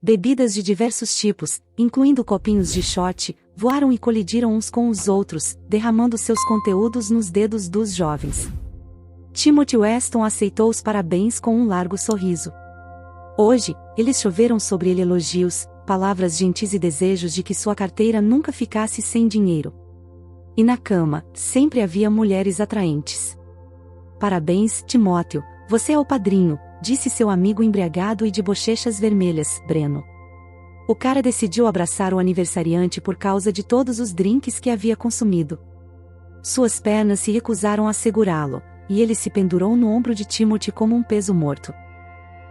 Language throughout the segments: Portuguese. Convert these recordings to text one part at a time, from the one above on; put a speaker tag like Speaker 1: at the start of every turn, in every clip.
Speaker 1: Bebidas de diversos tipos, incluindo copinhos de shot, voaram e colidiram uns com os outros, derramando seus conteúdos nos dedos dos jovens. Timothy Weston aceitou os parabéns com um largo sorriso. Hoje, eles choveram sobre ele elogios, palavras gentis e desejos de que sua carteira nunca ficasse sem dinheiro. E na cama, sempre havia mulheres atraentes. Parabéns, Timóteo, você é o padrinho, disse seu amigo embriagado e de bochechas vermelhas, Breno. O cara decidiu abraçar o aniversariante por causa de todos os drinks que havia consumido. Suas pernas se recusaram a segurá-lo, e ele se pendurou no ombro de Timothy como um peso morto.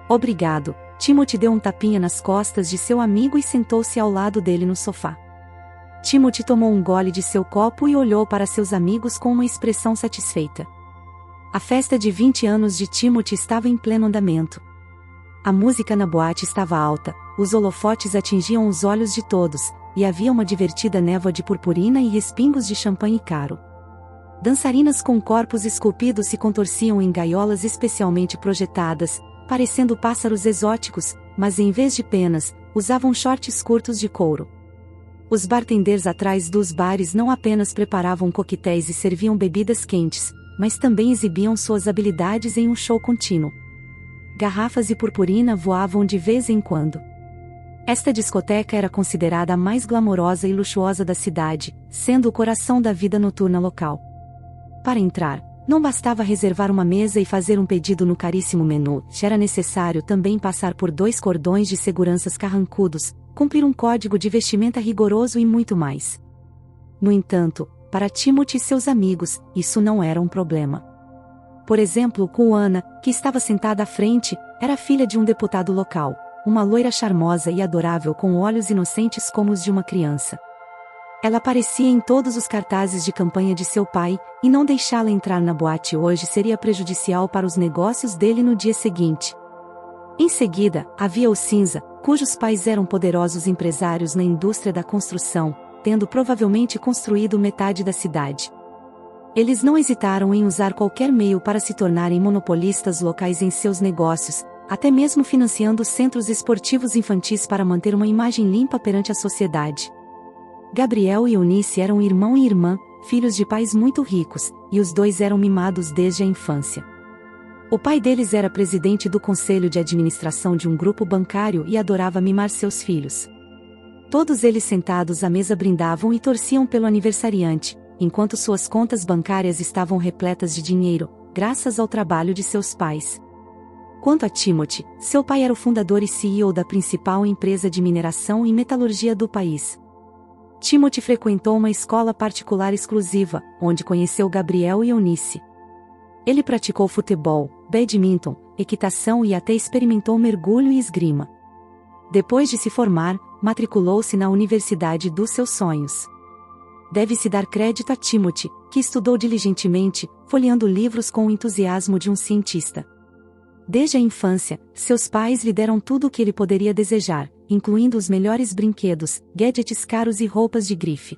Speaker 1: Obrigado, Timothy deu um tapinha nas costas de seu amigo e sentou-se ao lado dele no sofá. Timothy tomou um gole de seu copo e olhou para seus amigos com uma expressão satisfeita. A festa de 20 anos de Timothy estava em pleno andamento. A música na boate estava alta, os holofotes atingiam os olhos de todos, e havia uma divertida névoa de purpurina e respingos de champanhe caro. Dançarinas com corpos esculpidos se contorciam em gaiolas especialmente projetadas, parecendo pássaros exóticos, mas em vez de penas, usavam shorts curtos de couro. Os bartenders atrás dos bares não apenas preparavam coquetéis e serviam bebidas quentes, mas também exibiam suas habilidades em um show contínuo. Garrafas de purpurina voavam de vez em quando. Esta discoteca era considerada a mais glamourosa e luxuosa da cidade, sendo o coração da vida noturna local. Para entrar, não bastava reservar uma mesa e fazer um pedido no caríssimo menu, era necessário também passar por 2 cordões de seguranças carrancudos, cumprir um código de vestimenta rigoroso e muito mais. No entanto, para Timothy e seus amigos, isso não era um problema. Por exemplo, Kuana, que estava sentada à frente, era filha de um deputado local, uma loira charmosa e adorável com olhos inocentes como os de uma criança. Ela aparecia em todos os cartazes de campanha de seu pai, e não deixá-la entrar na boate hoje seria prejudicial para os negócios dele no dia seguinte. Em seguida, havia o Cinza, cujos pais eram poderosos empresários na indústria da construção, tendo provavelmente construído metade da cidade. Eles não hesitaram em usar qualquer meio para se tornarem monopolistas locais em seus negócios, até mesmo financiando centros esportivos infantis para manter uma imagem limpa perante a sociedade. Gabriel e Eunice eram irmão e irmã, filhos de pais muito ricos, e os dois eram mimados desde a infância. O pai deles era presidente do conselho de administração de um grupo bancário e adorava mimar seus filhos. Todos eles sentados à mesa brindavam e torciam pelo aniversariante, enquanto suas contas bancárias estavam repletas de dinheiro, graças ao trabalho de seus pais. Quanto a Timothy, seu pai era o fundador e CEO da principal empresa de mineração e metalurgia do país. Timothy frequentou uma escola particular exclusiva, onde conheceu Gabriel e Eunice. Ele praticou futebol, badminton, equitação e até experimentou mergulho e esgrima. Depois de se formar, matriculou-se na universidade dos seus sonhos. Deve-se dar crédito a Timothy, que estudou diligentemente, folheando livros com o entusiasmo de um cientista. Desde a infância, seus pais lhe deram tudo o que ele poderia desejar, incluindo os melhores brinquedos, gadgets caros e roupas de grife.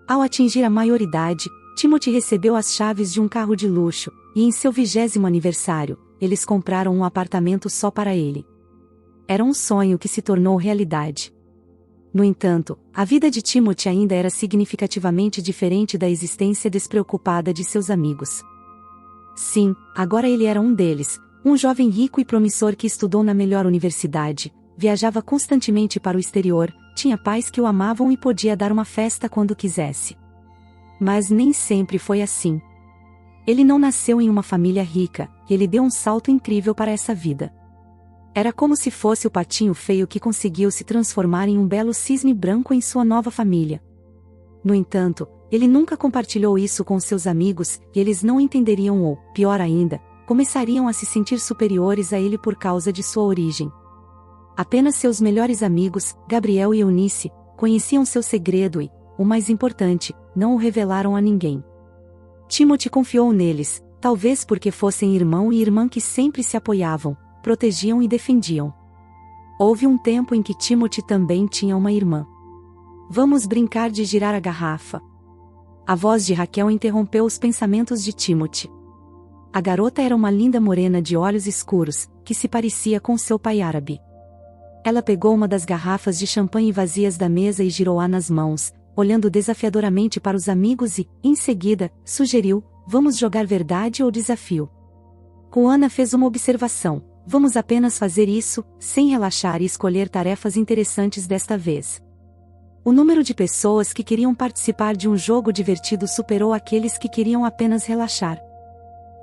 Speaker 1: Ao atingir a maioridade, Timothy recebeu as chaves de um carro de luxo, e em seu 20º aniversário, eles compraram um apartamento só para ele. Era um sonho que se tornou realidade. No entanto, a vida de Timothy ainda era significativamente diferente da existência despreocupada de seus amigos. Sim, agora ele era um deles, um jovem rico e promissor que estudou na melhor universidade, viajava constantemente para o exterior, tinha pais que o amavam e podia dar uma festa quando quisesse. Mas nem sempre foi assim. Ele não nasceu em uma família rica, e ele deu um salto incrível para essa vida. Era como se fosse o patinho feio que conseguiu se transformar em um belo cisne branco em sua nova família. No entanto, ele nunca compartilhou isso com seus amigos, e eles não entenderiam ou, pior ainda, começariam a se sentir superiores a ele por causa de sua origem. Apenas seus melhores amigos, Gabriel e Eunice, conheciam seu segredo e, o mais importante, não o revelaram a ninguém. Timothy confiou neles, talvez porque fossem irmão e irmã que sempre se apoiavam, protegiam e defendiam. Houve um tempo em que Timothy também tinha uma irmã. Vamos brincar de girar a garrafa. A voz de Raquel interrompeu os pensamentos de Timothy. A garota era uma linda morena de olhos escuros, que se parecia com seu pai árabe. Ela pegou uma das garrafas de champanhe vazias da mesa e girou-a nas mãos, olhando desafiadoramente para os amigos e, em seguida, sugeriu: vamos jogar verdade ou desafio. Juana fez uma observação: vamos apenas fazer isso, sem relaxar e escolher tarefas interessantes desta vez. O número de pessoas que queriam participar de um jogo divertido superou aqueles que queriam apenas relaxar.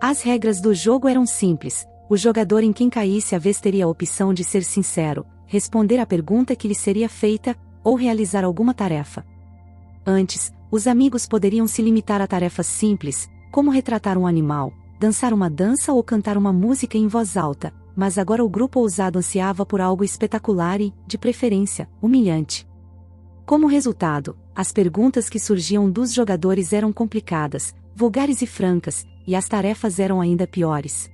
Speaker 1: As regras do jogo eram simples: o jogador em quem caísse a vez teria a opção de ser sincero, responder à pergunta que lhe seria feita, ou realizar alguma tarefa. Antes, os amigos poderiam se limitar a tarefas simples, como retratar um animal, dançar uma dança ou cantar uma música em voz alta, mas agora o grupo ousado ansiava por algo espetacular e, de preferência, humilhante. Como resultado, as perguntas que surgiam dos jogadores eram complicadas, vulgares e francas, e as tarefas eram ainda piores.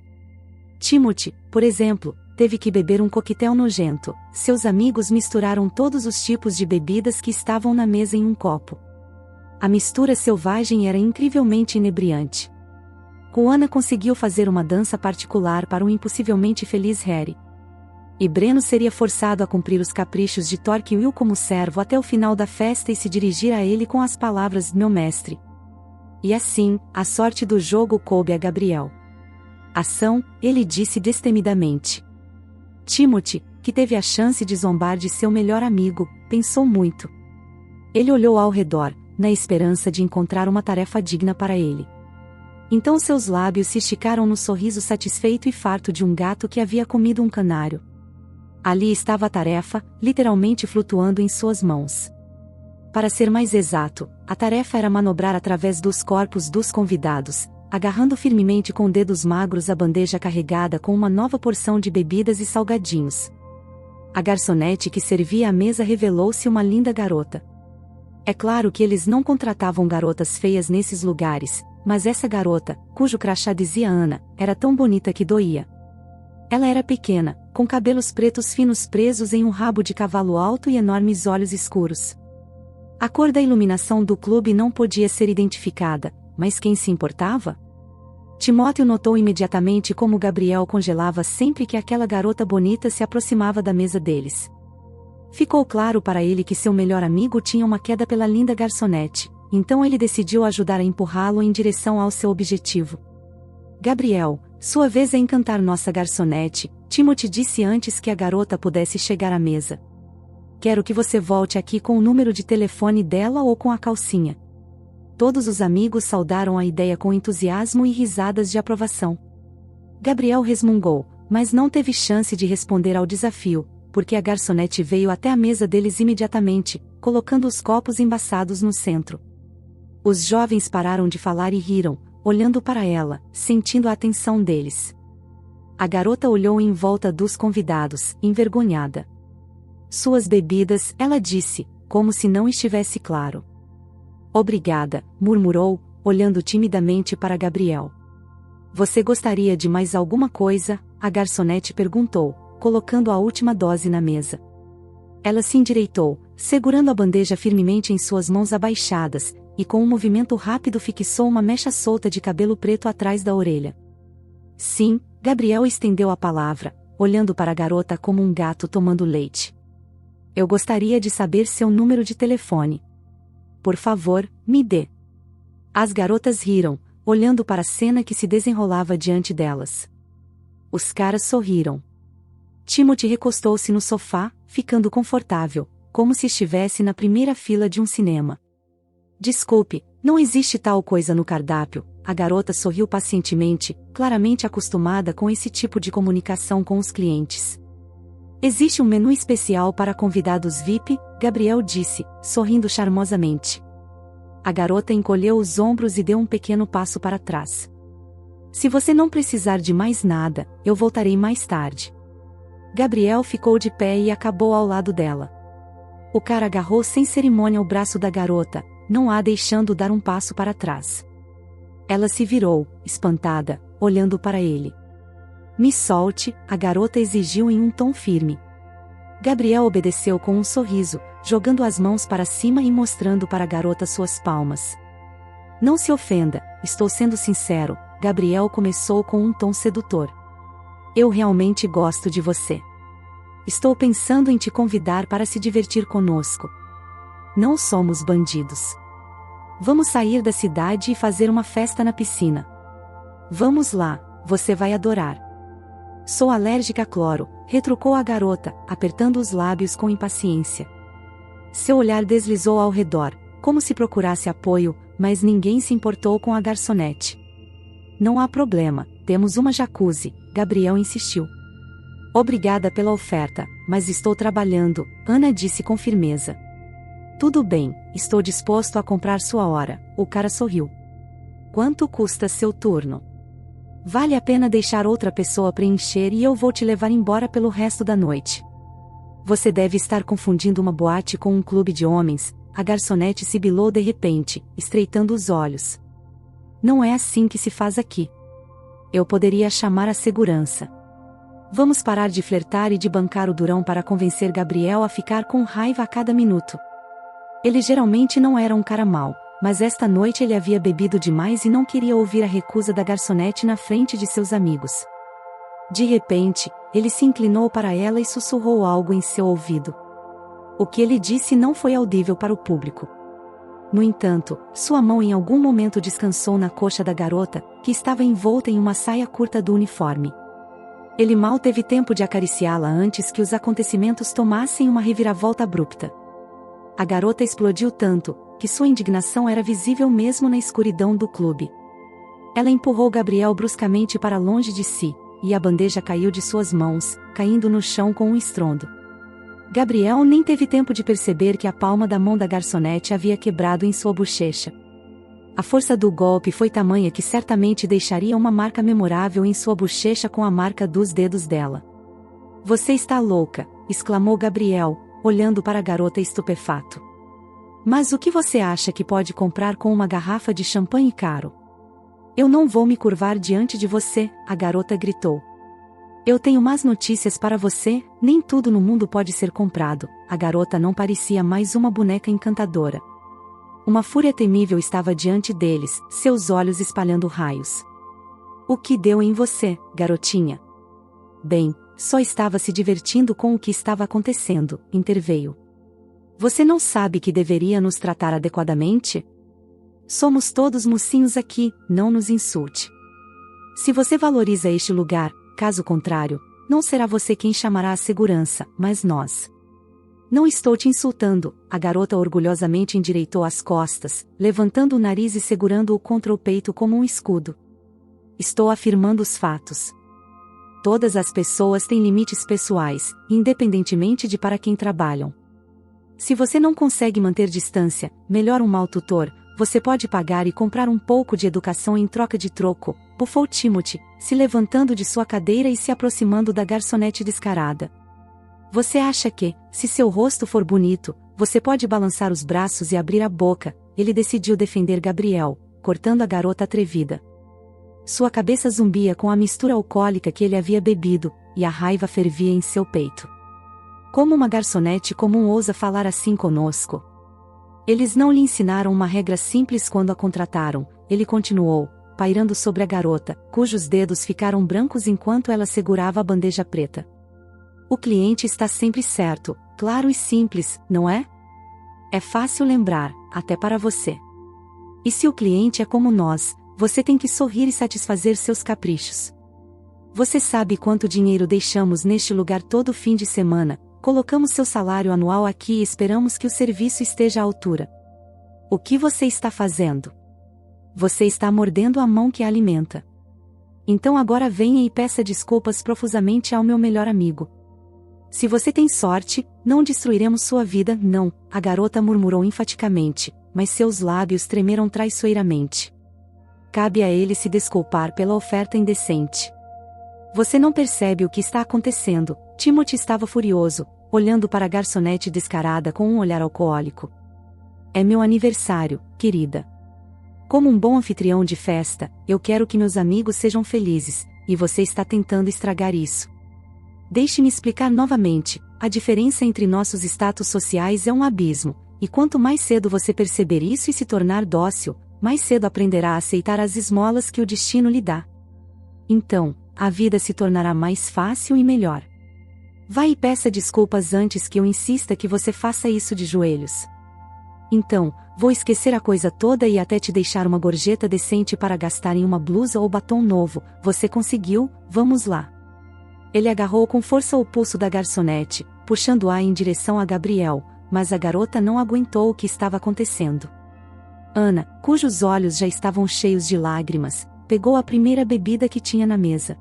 Speaker 1: Timothy, por exemplo, teve que beber um coquetel nojento. Seus amigos misturaram todos os tipos de bebidas que estavam na mesa em um copo. A mistura selvagem era incrivelmente inebriante. Juana conseguiu fazer uma dança particular para um impossivelmente feliz Harry. E Breno seria forçado a cumprir os caprichos de Torquil como servo até o final da festa e se dirigir a ele com as palavras: meu mestre. E assim, a sorte do jogo coube a Gabriel. Ação, ele disse destemidamente. Timothy, que teve a chance de zombar de seu melhor amigo, pensou muito. Ele olhou ao redor, na esperança de encontrar uma tarefa digna para ele. Então seus lábios se esticaram no sorriso satisfeito e farto de um gato que havia comido um canário. Ali estava a tarefa, literalmente flutuando em suas mãos. Para ser mais exato, a tarefa era manobrar através dos corpos dos convidados, agarrando firmemente com dedos magros a bandeja carregada com uma nova porção de bebidas e salgadinhos. A garçonete que servia a mesa revelou-se uma linda garota. É claro que eles não contratavam garotas feias nesses lugares, mas essa garota, cujo crachá dizia Ana, era tão bonita que doía. Ela era pequena, com cabelos pretos finos presos em um rabo de cavalo alto e enormes olhos escuros. A cor da iluminação do clube não podia ser identificada, mas quem se importava? Timóteo notou imediatamente como Gabriel congelava sempre que aquela garota bonita se aproximava da mesa deles. Ficou claro para ele que seu melhor amigo tinha uma queda pela linda garçonete, então ele decidiu ajudar a empurrá-lo em direção ao seu objetivo. Gabriel, sua vez é encantar nossa garçonete, Timothy disse antes que a garota pudesse chegar à mesa. Quero que você volte aqui com o número de telefone dela ou com a calcinha. Todos os amigos saudaram a ideia com entusiasmo e risadas de aprovação. Gabriel resmungou, mas não teve chance de responder ao desafio, porque a garçonete veio até a mesa deles imediatamente, colocando os copos embaçados no centro. Os jovens pararam de falar e riram, olhando para ela, sentindo a atenção deles. A garota olhou em volta dos convidados, envergonhada. Suas bebidas, ela disse, como se não estivesse claro. Obrigada, murmurou, olhando timidamente para Gabriel. Você gostaria de mais alguma coisa? A garçonete perguntou, colocando a última dose na mesa. Ela se endireitou, segurando a bandeja firmemente em suas mãos abaixadas, e com um movimento rápido fixou uma mecha solta de cabelo preto atrás da orelha. Sim, Gabriel estendeu a palavra, olhando para a garota como um gato tomando leite. Eu gostaria de saber seu número de telefone. Por favor, me dê. As garotas riram, olhando para a cena que se desenrolava diante delas. Os caras sorriram. Timothy recostou-se no sofá, ficando confortável, como se estivesse na primeira fila de um cinema. Desculpe, não existe tal coisa no cardápio. A garota sorriu pacientemente, claramente acostumada com esse tipo de comunicação com os clientes. Existe um menu especial para convidados VIP, Gabriel disse, sorrindo charmosamente. A garota encolheu os ombros e deu um pequeno passo para trás. Se você não precisar de mais nada, eu voltarei mais tarde. Gabriel ficou de pé e acabou ao lado dela. O cara agarrou sem cerimônia o braço da garota, não a deixando dar um passo para trás. Ela se virou, espantada, olhando para ele. Me solte, a garota exigiu em um tom firme. Gabriel obedeceu com um sorriso, jogando as mãos para cima e mostrando para a garota suas palmas. Não se ofenda, estou sendo sincero, Gabriel começou com um tom sedutor. Eu realmente gosto de você. estou pensando em te convidar para se divertir conosco. Não somos bandidos. Vamos sair da cidade e fazer uma festa na piscina. Vamos lá, você vai adorar. Sou alérgica a cloro, retrucou a garota, apertando os lábios com impaciência. Seu olhar deslizou ao redor, como se procurasse apoio, mas ninguém se importou com a garçonete. Não há problema, temos uma jacuzzi, Gabriel insistiu. Obrigada pela oferta, mas estou trabalhando, Ana disse com firmeza. Tudo bem, estou disposto a comprar sua hora, o cara sorriu. Quanto custa seu turno? Vale a pena deixar outra pessoa preencher e eu vou te levar embora pelo resto da noite. Você deve estar confundindo uma boate com um clube de homens, a garçonete sibilou de repente, estreitando os olhos. Não é assim que se faz aqui. Eu poderia chamar a segurança. Vamos parar de flertar e de bancar o durão para convencer Gabriel a ficar com raiva a cada minuto. Ele geralmente não era um cara mau, mas esta noite ele havia bebido demais e não queria ouvir a recusa da garçonete na frente de seus amigos. De repente, ele se inclinou para ela e sussurrou algo em seu ouvido. O que ele disse não foi audível para o público. No entanto, sua mão em algum momento descansou na coxa da garota, que estava envolta em uma saia curta do uniforme. Ele mal teve tempo de acariciá-la antes que os acontecimentos tomassem uma reviravolta abrupta. A garota explodiu tanto, que sua indignação era visível mesmo na escuridão do clube. Ela empurrou Gabriel bruscamente para longe de si, e a bandeja caiu de suas mãos, caindo no chão com um estrondo. Gabriel nem teve tempo de perceber que a palma da mão da garçonete havia quebrado em sua bochecha. A força do golpe foi tamanha que certamente deixaria uma marca memorável em sua bochecha com a marca dos dedos dela. Você está louca, exclamou Gabriel, olhando para a garota estupefato. Mas o que você acha que pode comprar com uma garrafa de champanhe caro? Eu não vou me curvar diante de você, a garota gritou. Eu tenho más notícias para você, nem tudo no mundo pode ser comprado. A garota não parecia mais uma boneca encantadora. Uma fúria temível estava diante deles, seus olhos espalhando raios. O que deu em você, garotinha? Bem, só estava se divertindo com o que estava acontecendo, interveio. Você não sabe que deveria nos tratar adequadamente? Somos todos mocinhos aqui, não nos insulte. Se você valoriza este lugar, caso contrário, não será você quem chamará a segurança, mas nós. Não estou te insultando, a garota orgulhosamente endireitou as costas, levantando o nariz e segurando-o contra o peito como um escudo. Estou afirmando os fatos. Todas as pessoas têm limites pessoais, independentemente de para quem trabalham. Se você não consegue manter distância, melhor um mau tutor, você pode pagar e comprar um pouco de educação em troca de troco, bufou Timothy, se levantando de sua cadeira e se aproximando da garçonete descarada. Você acha que, se seu rosto for bonito, você pode balançar os braços e abrir a boca? Ele decidiu defender Gabriel, cortando a garota atrevida. Sua cabeça zumbia com a mistura alcoólica que ele havia bebido, e a raiva fervia em seu peito. Como uma garçonete comum ousa falar assim conosco? Eles não lhe ensinaram uma regra simples quando a contrataram, ele continuou, pairando sobre a garota, cujos dedos ficaram brancos enquanto ela segurava a bandeja preta. O cliente está sempre certo, claro e simples, não é? É fácil lembrar, até para você. E se o cliente é como nós, você tem que sorrir e satisfazer seus caprichos. Você sabe quanto dinheiro deixamos neste lugar todo fim de semana? Colocamos seu salário anual aqui e esperamos que o serviço esteja à altura. O que você está fazendo? Você está mordendo a mão que a alimenta. Então agora venha e peça desculpas profusamente ao meu melhor amigo. Se você tem sorte, não destruiremos sua vida, não, a garota murmurou enfaticamente, mas seus lábios tremeram traiçoeiramente. Cabe a ele se desculpar pela oferta indecente. Você não percebe o que está acontecendo. Timothy estava furioso, olhando para a garçonete descarada com um olhar alcoólico. É meu aniversário, querida. Como um bom anfitrião de festa, eu quero que meus amigos sejam felizes, e você está tentando estragar isso. Deixe-me explicar novamente, a diferença entre nossos status sociais é um abismo, e quanto mais cedo você perceber isso e se tornar dócil, mais cedo aprenderá a aceitar as esmolas que o destino lhe dá. Então, a vida se tornará mais fácil e melhor. Vá e peça desculpas antes que eu insista que você faça isso de joelhos. Então, vou esquecer a coisa toda e até te deixar uma gorjeta decente para gastar em uma blusa ou batom novo. Você conseguiu? Vamos lá. Ele agarrou com força o pulso da garçonete, puxando-a em direção a Gabriel, mas a garota não aguentou o que estava acontecendo. Ana, cujos olhos já estavam cheios de lágrimas, pegou a primeira bebida que tinha na mesa.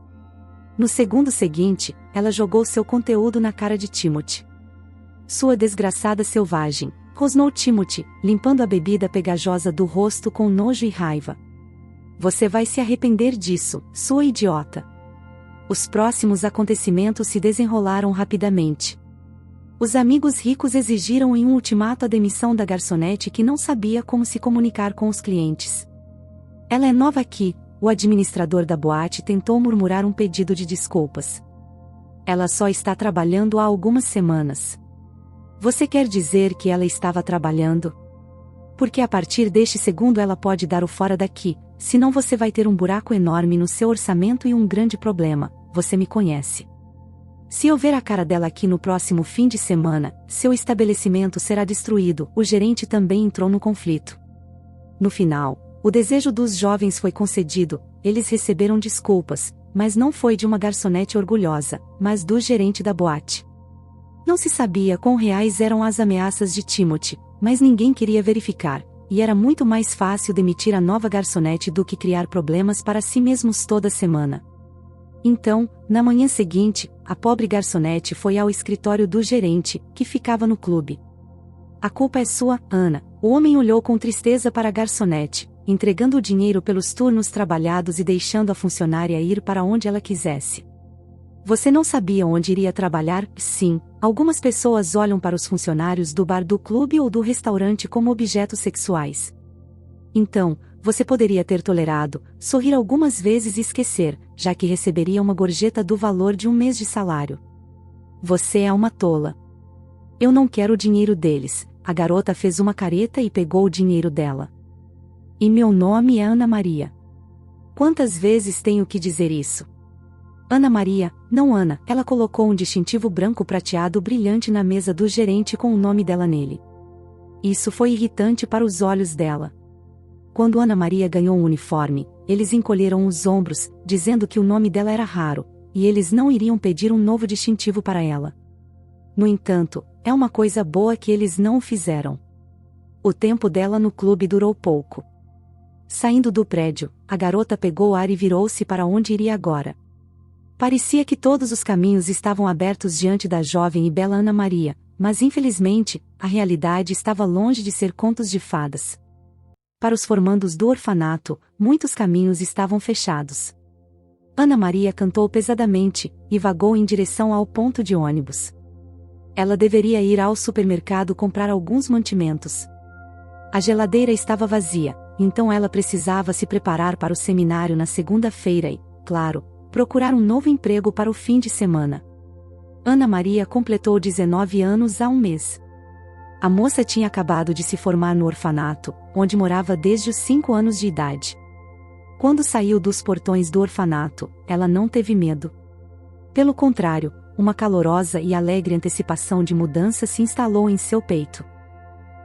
Speaker 1: No segundo seguinte, ela jogou seu conteúdo na cara de Timothy. Sua desgraçada selvagem, rosnou Timothy, limpando a bebida pegajosa do rosto com nojo e raiva. Você vai se arrepender disso, sua idiota. Os próximos acontecimentos se desenrolaram rapidamente. Os amigos ricos exigiram em um ultimato a demissão da garçonete que não sabia como se comunicar com os clientes. Ela é nova aqui, o administrador da boate tentou murmurar um pedido de desculpas. Ela só está trabalhando há algumas semanas. Você quer dizer que ela estava trabalhando? Porque a partir deste segundo ela pode dar o fora daqui, senão você vai ter um buraco enorme no seu orçamento e um grande problema, você me conhece. Se eu ver a cara dela aqui no próximo fim de semana, seu estabelecimento será destruído. O gerente também entrou no conflito. No final, o desejo dos jovens foi concedido, eles receberam desculpas, mas não foi de uma garçonete orgulhosa, mas do gerente da boate. Não se sabia quão reais eram as ameaças de Timothy, mas ninguém queria verificar, e era muito mais fácil demitir a nova garçonete do que criar problemas para si mesmos toda semana. Então, na manhã seguinte, a pobre garçonete foi ao escritório do gerente, que ficava no clube. A culpa é sua, Ana. O homem olhou com tristeza para a garçonete, entregando o dinheiro pelos turnos trabalhados e deixando a funcionária ir para onde ela quisesse. Você não sabia onde iria trabalhar? Sim, algumas pessoas olham para os funcionários do bar do clube ou do restaurante como objetos sexuais. Então, você poderia ter tolerado, sorrir algumas vezes e esquecer, já que receberia uma gorjeta do valor de um mês de salário. Você é uma tola. Eu não quero o dinheiro deles. A garota fez uma careta e pegou o dinheiro dela. E meu nome é Ana Maria. Quantas vezes tenho que dizer isso? Ana Maria, não Ana. Ela colocou um distintivo branco prateado brilhante na mesa do gerente com o nome dela nele. Isso foi irritante para os olhos dela. Quando Ana Maria ganhou um uniforme, eles encolheram os ombros, dizendo que o nome dela era raro, e eles não iriam pedir um novo distintivo para ela. No entanto, é uma coisa boa que eles não o fizeram. O tempo dela no clube durou pouco. Saindo do prédio, a garota pegou o ar e virou-se para onde iria agora. Parecia que todos os caminhos estavam abertos diante da jovem e bela Ana Maria, mas infelizmente, a realidade estava longe de ser contos de fadas. Para os formandos do orfanato, muitos caminhos estavam fechados. Ana Maria cantou pesadamente, e vagou em direção ao ponto de ônibus. Ela deveria ir ao supermercado comprar alguns mantimentos. A geladeira estava vazia, então ela precisava se preparar para o seminário na segunda-feira e, claro, procurar um novo emprego para o fim de semana. Ana Maria completou 19 anos há um mês. A moça tinha acabado de se formar no orfanato, onde morava desde os 5 anos de idade. Quando saiu dos portões do orfanato, ela não teve medo. Pelo contrário, uma calorosa e alegre antecipação de mudança se instalou em seu peito.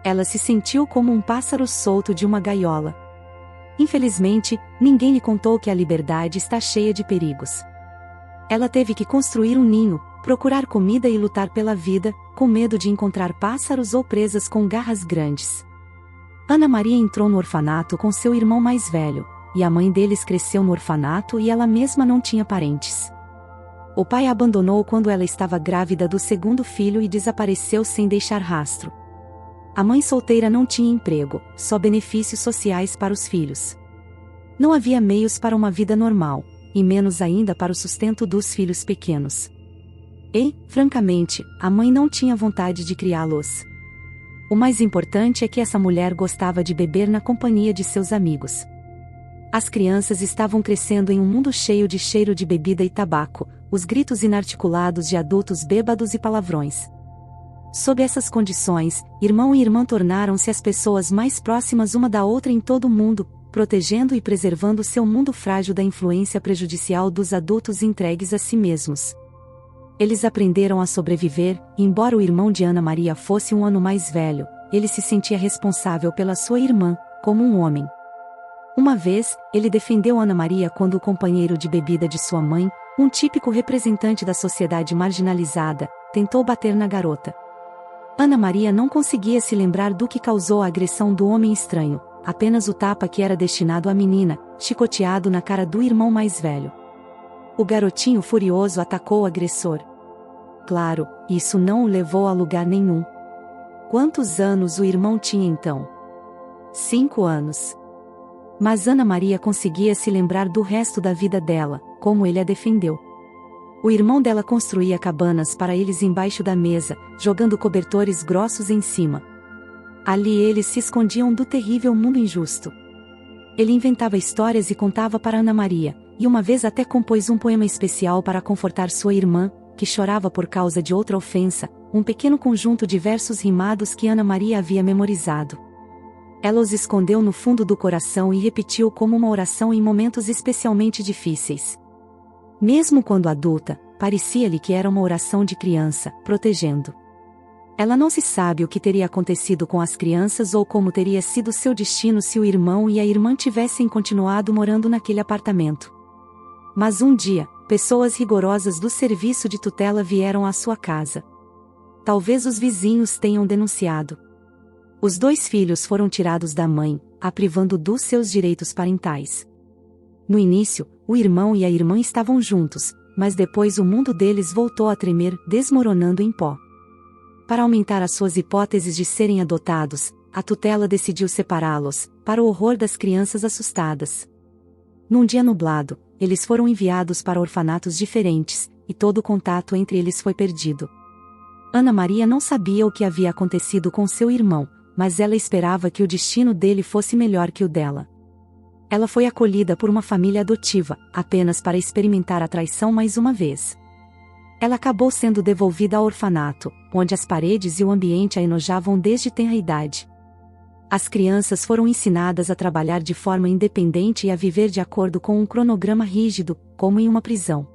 Speaker 1: Ela se sentiu como um pássaro solto de uma gaiola. Infelizmente, ninguém lhe contou que a liberdade está cheia de perigos. Ela teve que construir um ninho, procurar comida e lutar pela vida, com medo de encontrar pássaros ou presas com garras grandes. Ana Maria entrou no orfanato com seu irmão mais velho, e a mãe deles cresceu no orfanato e ela mesma não tinha parentes. O pai a abandonou quando ela estava grávida do segundo filho e desapareceu sem deixar rastro. A mãe solteira não tinha emprego, só benefícios sociais para os filhos. Não havia meios para uma vida normal, e menos ainda para o sustento dos filhos pequenos. E, francamente, a mãe não tinha vontade de criá-los. O mais importante é que essa mulher gostava de beber na companhia de seus amigos. As crianças estavam crescendo em um mundo cheio de cheiro de bebida e tabaco, os gritos inarticulados de adultos bêbados e palavrões. Sob essas condições, irmão e irmã tornaram-se as pessoas mais próximas uma da outra em todo o mundo, protegendo e preservando seu mundo frágil da influência prejudicial dos adultos entregues a si mesmos. Eles aprenderam a sobreviver, e embora o irmão de Ana Maria fosse um ano mais velho, ele se sentia responsável pela sua irmã, como um homem. Uma vez, ele defendeu Ana Maria quando o companheiro de bebida de sua mãe, um típico representante da sociedade marginalizada, tentou bater na garota. Ana Maria não conseguia se lembrar do que causou a agressão do homem estranho, apenas o tapa que era destinado à menina, chicoteado na cara do irmão mais velho. O garotinho furioso atacou o agressor. Claro, isso não o levou a lugar nenhum. Quantos anos o irmão tinha então? 5 anos. Mas Ana Maria conseguia se lembrar do resto da vida dela, como ele a defendeu. O irmão dela construía cabanas para eles embaixo da mesa, jogando cobertores grossos em cima. Ali eles se escondiam do terrível mundo injusto. Ele inventava histórias e contava para Ana Maria, e uma vez até compôs um poema especial para confortar sua irmã, que chorava por causa de outra ofensa, um pequeno conjunto de versos rimados que Ana Maria havia memorizado. Ela os escondeu no fundo do coração e repetiu como uma oração em momentos especialmente difíceis. Mesmo quando adulta, parecia-lhe que era uma oração de criança, protegendo. Ela não se sabe o que teria acontecido com as crianças ou como teria sido seu destino se o irmão e a irmã tivessem continuado morando naquele apartamento. Mas um dia, pessoas rigorosas do serviço de tutela vieram à sua casa. Talvez os vizinhos tenham denunciado. Os 2 filhos foram tirados da mãe, a privando dos seus direitos parentais. No início, o irmão e a irmã estavam juntos, mas depois o mundo deles voltou a tremer, desmoronando em pó. Para aumentar as suas hipóteses de serem adotados, a tutela decidiu separá-los, para o horror das crianças assustadas. Num dia nublado, eles foram enviados para orfanatos diferentes, e todo o contato entre eles foi perdido. Ana Maria não sabia o que havia acontecido com seu irmão, mas ela esperava que o destino dele fosse melhor que o dela. Ela foi acolhida por uma família adotiva, apenas para experimentar a traição mais uma vez. Ela acabou sendo devolvida ao orfanato, onde as paredes e o ambiente a enojavam desde tenra idade. As crianças foram ensinadas a trabalhar de forma independente e a viver de acordo com um cronograma rígido, como em uma prisão.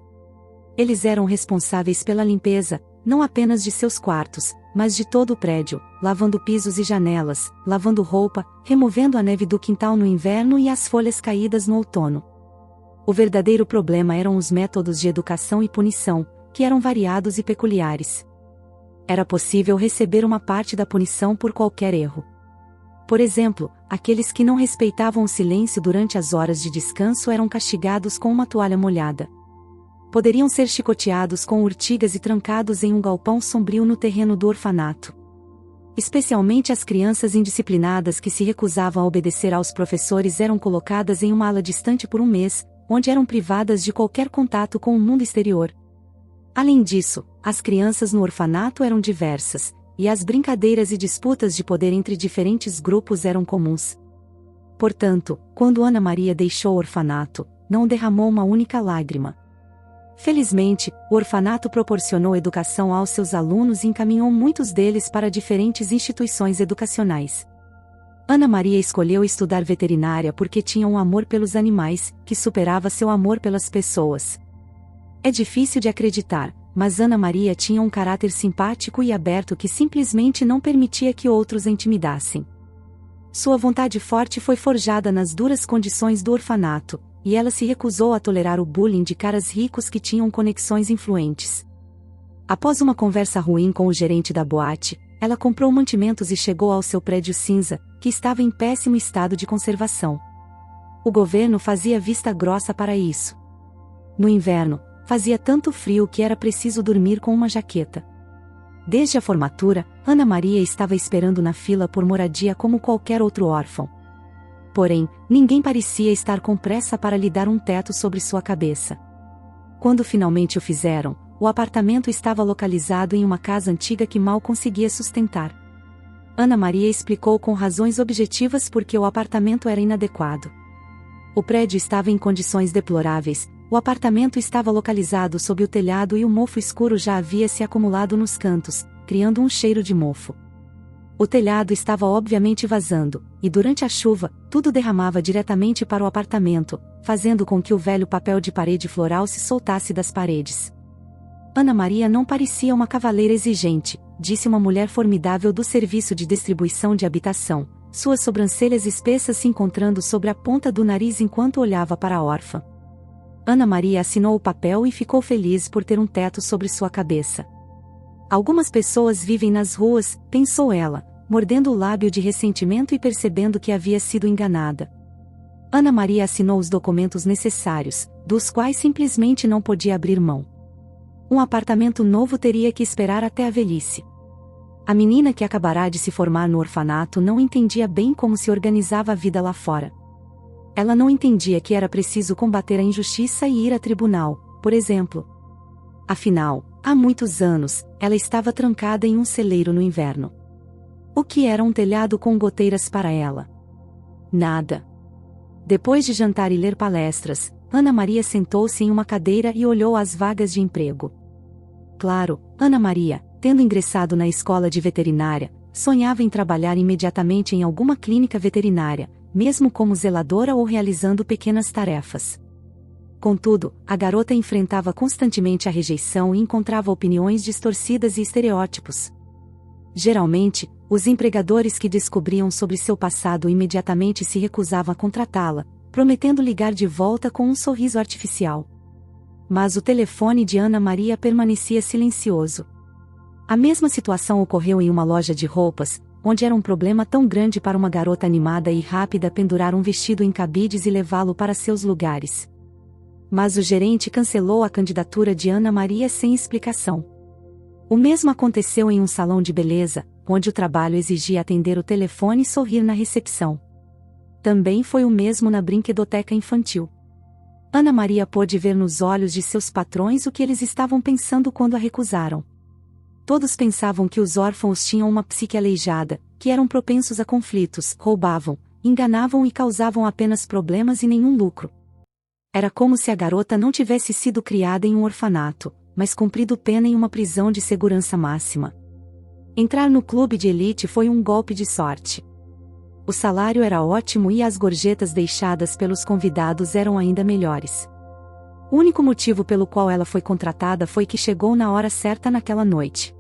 Speaker 1: Eles eram responsáveis pela limpeza, não apenas de seus quartos, mas de todo o prédio, lavando pisos e janelas, lavando roupa, removendo a neve do quintal no inverno e as folhas caídas no outono. O verdadeiro problema eram os métodos de educação e punição, que eram variados e peculiares. Era possível receber uma parte da punição por qualquer erro. Por exemplo, aqueles que não respeitavam o silêncio durante as horas de descanso eram castigados com uma toalha molhada. Poderiam ser chicoteados com urtigas e trancados em um galpão sombrio no terreno do orfanato. Especialmente as crianças indisciplinadas que se recusavam a obedecer aos professores eram colocadas em uma ala distante por um mês, onde eram privadas de qualquer contato com o mundo exterior. Além disso, as crianças no orfanato eram diversas, e as brincadeiras e disputas de poder entre diferentes grupos eram comuns. Portanto, quando Ana Maria deixou o orfanato, não derramou uma única lágrima. Felizmente, o orfanato proporcionou educação aos seus alunos e encaminhou muitos deles para diferentes instituições educacionais. Ana Maria escolheu estudar veterinária porque tinha um amor pelos animais, que superava seu amor pelas pessoas. É difícil de acreditar, mas Ana Maria tinha um caráter simpático e aberto que simplesmente não permitia que outros a intimidassem. Sua vontade forte foi forjada nas duras condições do orfanato, e ela se recusou a tolerar o bullying de caras ricos que tinham conexões influentes. Após uma conversa ruim com o gerente da boate, ela comprou mantimentos e chegou ao seu prédio cinza, que estava em péssimo estado de conservação. O governo fazia vista grossa para isso. No inverno, fazia tanto frio que era preciso dormir com uma jaqueta. Desde a formatura, Ana Maria estava esperando na fila por moradia como qualquer outro órfão. Porém, ninguém parecia estar com pressa para lhe dar um teto sobre sua cabeça. Quando finalmente o fizeram, o apartamento estava localizado em uma casa antiga que mal conseguia sustentar. Ana Maria explicou com razões objetivas por que o apartamento era inadequado. O prédio estava em condições deploráveis, o apartamento estava localizado sob o telhado e o mofo escuro já havia se acumulado nos cantos, criando um cheiro de mofo. O telhado estava obviamente vazando, e durante a chuva, tudo derramava diretamente para o apartamento, fazendo com que o velho papel de parede floral se soltasse das paredes. Ana Maria não parecia uma cavaleira exigente, disse uma mulher formidável do serviço de distribuição de habitação, suas sobrancelhas espessas se encontrando sobre a ponta do nariz enquanto olhava para a órfã. Ana Maria assinou o papel e ficou feliz por ter um teto sobre sua cabeça. Algumas pessoas vivem nas ruas, pensou ela, mordendo o lábio de ressentimento e percebendo que havia sido enganada. Ana Maria assinou os documentos necessários, dos quais simplesmente não podia abrir mão. Um apartamento novo teria que esperar até a velhice. A menina que acabará de se formar no orfanato não entendia bem como se organizava a vida lá fora. Ela não entendia que era preciso combater a injustiça e ir a tribunal, por exemplo. Afinal, há muitos anos, ela estava trancada em um celeiro no inverno. O que era um telhado com goteiras para ela? Nada. Depois de jantar e ler palestras, Ana Maria sentou-se em uma cadeira e olhou as vagas de emprego. Claro, Ana Maria, tendo ingressado na escola de veterinária, sonhava em trabalhar imediatamente em alguma clínica veterinária, mesmo como zeladora ou realizando pequenas tarefas. Contudo, a garota enfrentava constantemente a rejeição e encontrava opiniões distorcidas e estereótipos. Geralmente, os empregadores que descobriam sobre seu passado imediatamente se recusavam a contratá-la, prometendo ligar de volta com um sorriso artificial. Mas o telefone de Ana Maria permanecia silencioso. A mesma situação ocorreu em uma loja de roupas, onde era um problema tão grande para uma garota animada e rápida pendurar um vestido em cabides e levá-lo para seus lugares. Mas o gerente cancelou a candidatura de Ana Maria sem explicação. O mesmo aconteceu em um salão de beleza, onde o trabalho exigia atender o telefone e sorrir na recepção. Também foi o mesmo na brinquedoteca infantil. Ana Maria pôde ver nos olhos de seus patrões o que eles estavam pensando quando a recusaram. Todos pensavam que os órfãos tinham uma psique aleijada, que eram propensos a conflitos, roubavam, enganavam e causavam apenas problemas e nenhum lucro. Era como se a garota não tivesse sido criada em um orfanato, mas cumprido pena em uma prisão de segurança máxima. Entrar no clube de elite foi um golpe de sorte. O salário era ótimo e as gorjetas deixadas pelos convidados eram ainda melhores. O único motivo pelo qual ela foi contratada foi que chegou na hora certa naquela noite.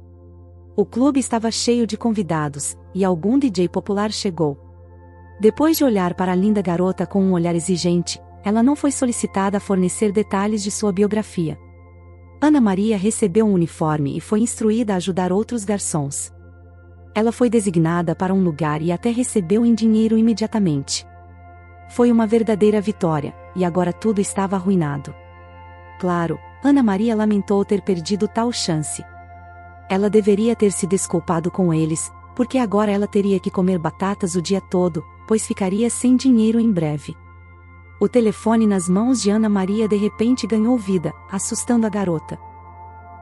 Speaker 1: O clube estava cheio de convidados, e algum DJ popular chegou. Depois de olhar para a linda garota com um olhar exigente, ela não foi solicitada a fornecer detalhes de sua biografia. Ana Maria recebeu um uniforme e foi instruída a ajudar outros garçons. Ela foi designada para um lugar e até recebeu em dinheiro imediatamente. Foi uma verdadeira vitória, e agora tudo estava arruinado. Claro, Ana Maria lamentou ter perdido tal chance. Ela deveria ter se desculpado com eles, porque agora ela teria que comer batatas o dia todo, pois ficaria sem dinheiro em breve. O telefone nas mãos de Ana Maria de repente ganhou vida, assustando a garota.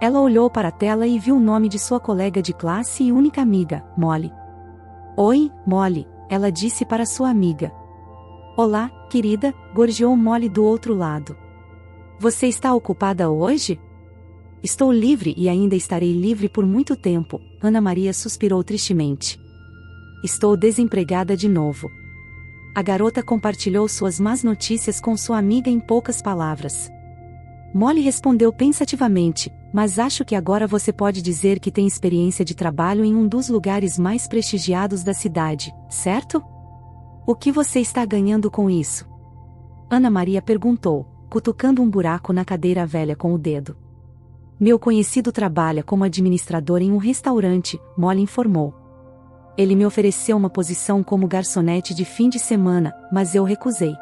Speaker 1: Ela olhou para a tela e viu o nome de sua colega de classe e única amiga, Molly. Oi, Molly, ela disse para sua amiga. Olá, querida, gorjeou Molly do outro lado. Você está ocupada hoje? Estou livre e ainda estarei livre por muito tempo, Ana Maria suspirou tristemente. Estou desempregada de novo. A garota compartilhou suas más notícias com sua amiga em poucas palavras. Molly respondeu pensativamente, mas acho que agora você pode dizer que tem experiência de trabalho em um dos lugares mais prestigiados da cidade, certo? O que você está ganhando com isso? Ana Maria perguntou, cutucando um buraco na cadeira velha com o dedo. Meu conhecido trabalha como administrador em um restaurante, Molly informou. Ele me ofereceu uma posição como garçonete de fim de semana, mas eu recusei.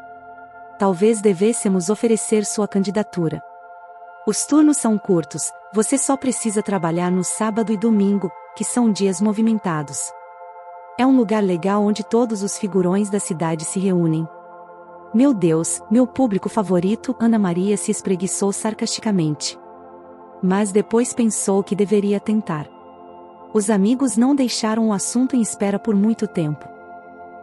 Speaker 1: Talvez devêssemos oferecer sua candidatura. Os turnos são curtos, você só precisa trabalhar no sábado e domingo, que são dias movimentados. É um lugar legal onde todos os figurões da cidade se reúnem. Meu Deus, meu público favorito, Ana Maria se espreguiçou sarcasticamente. Mas depois pensou que deveria tentar. Os amigos não deixaram o assunto em espera por muito tempo.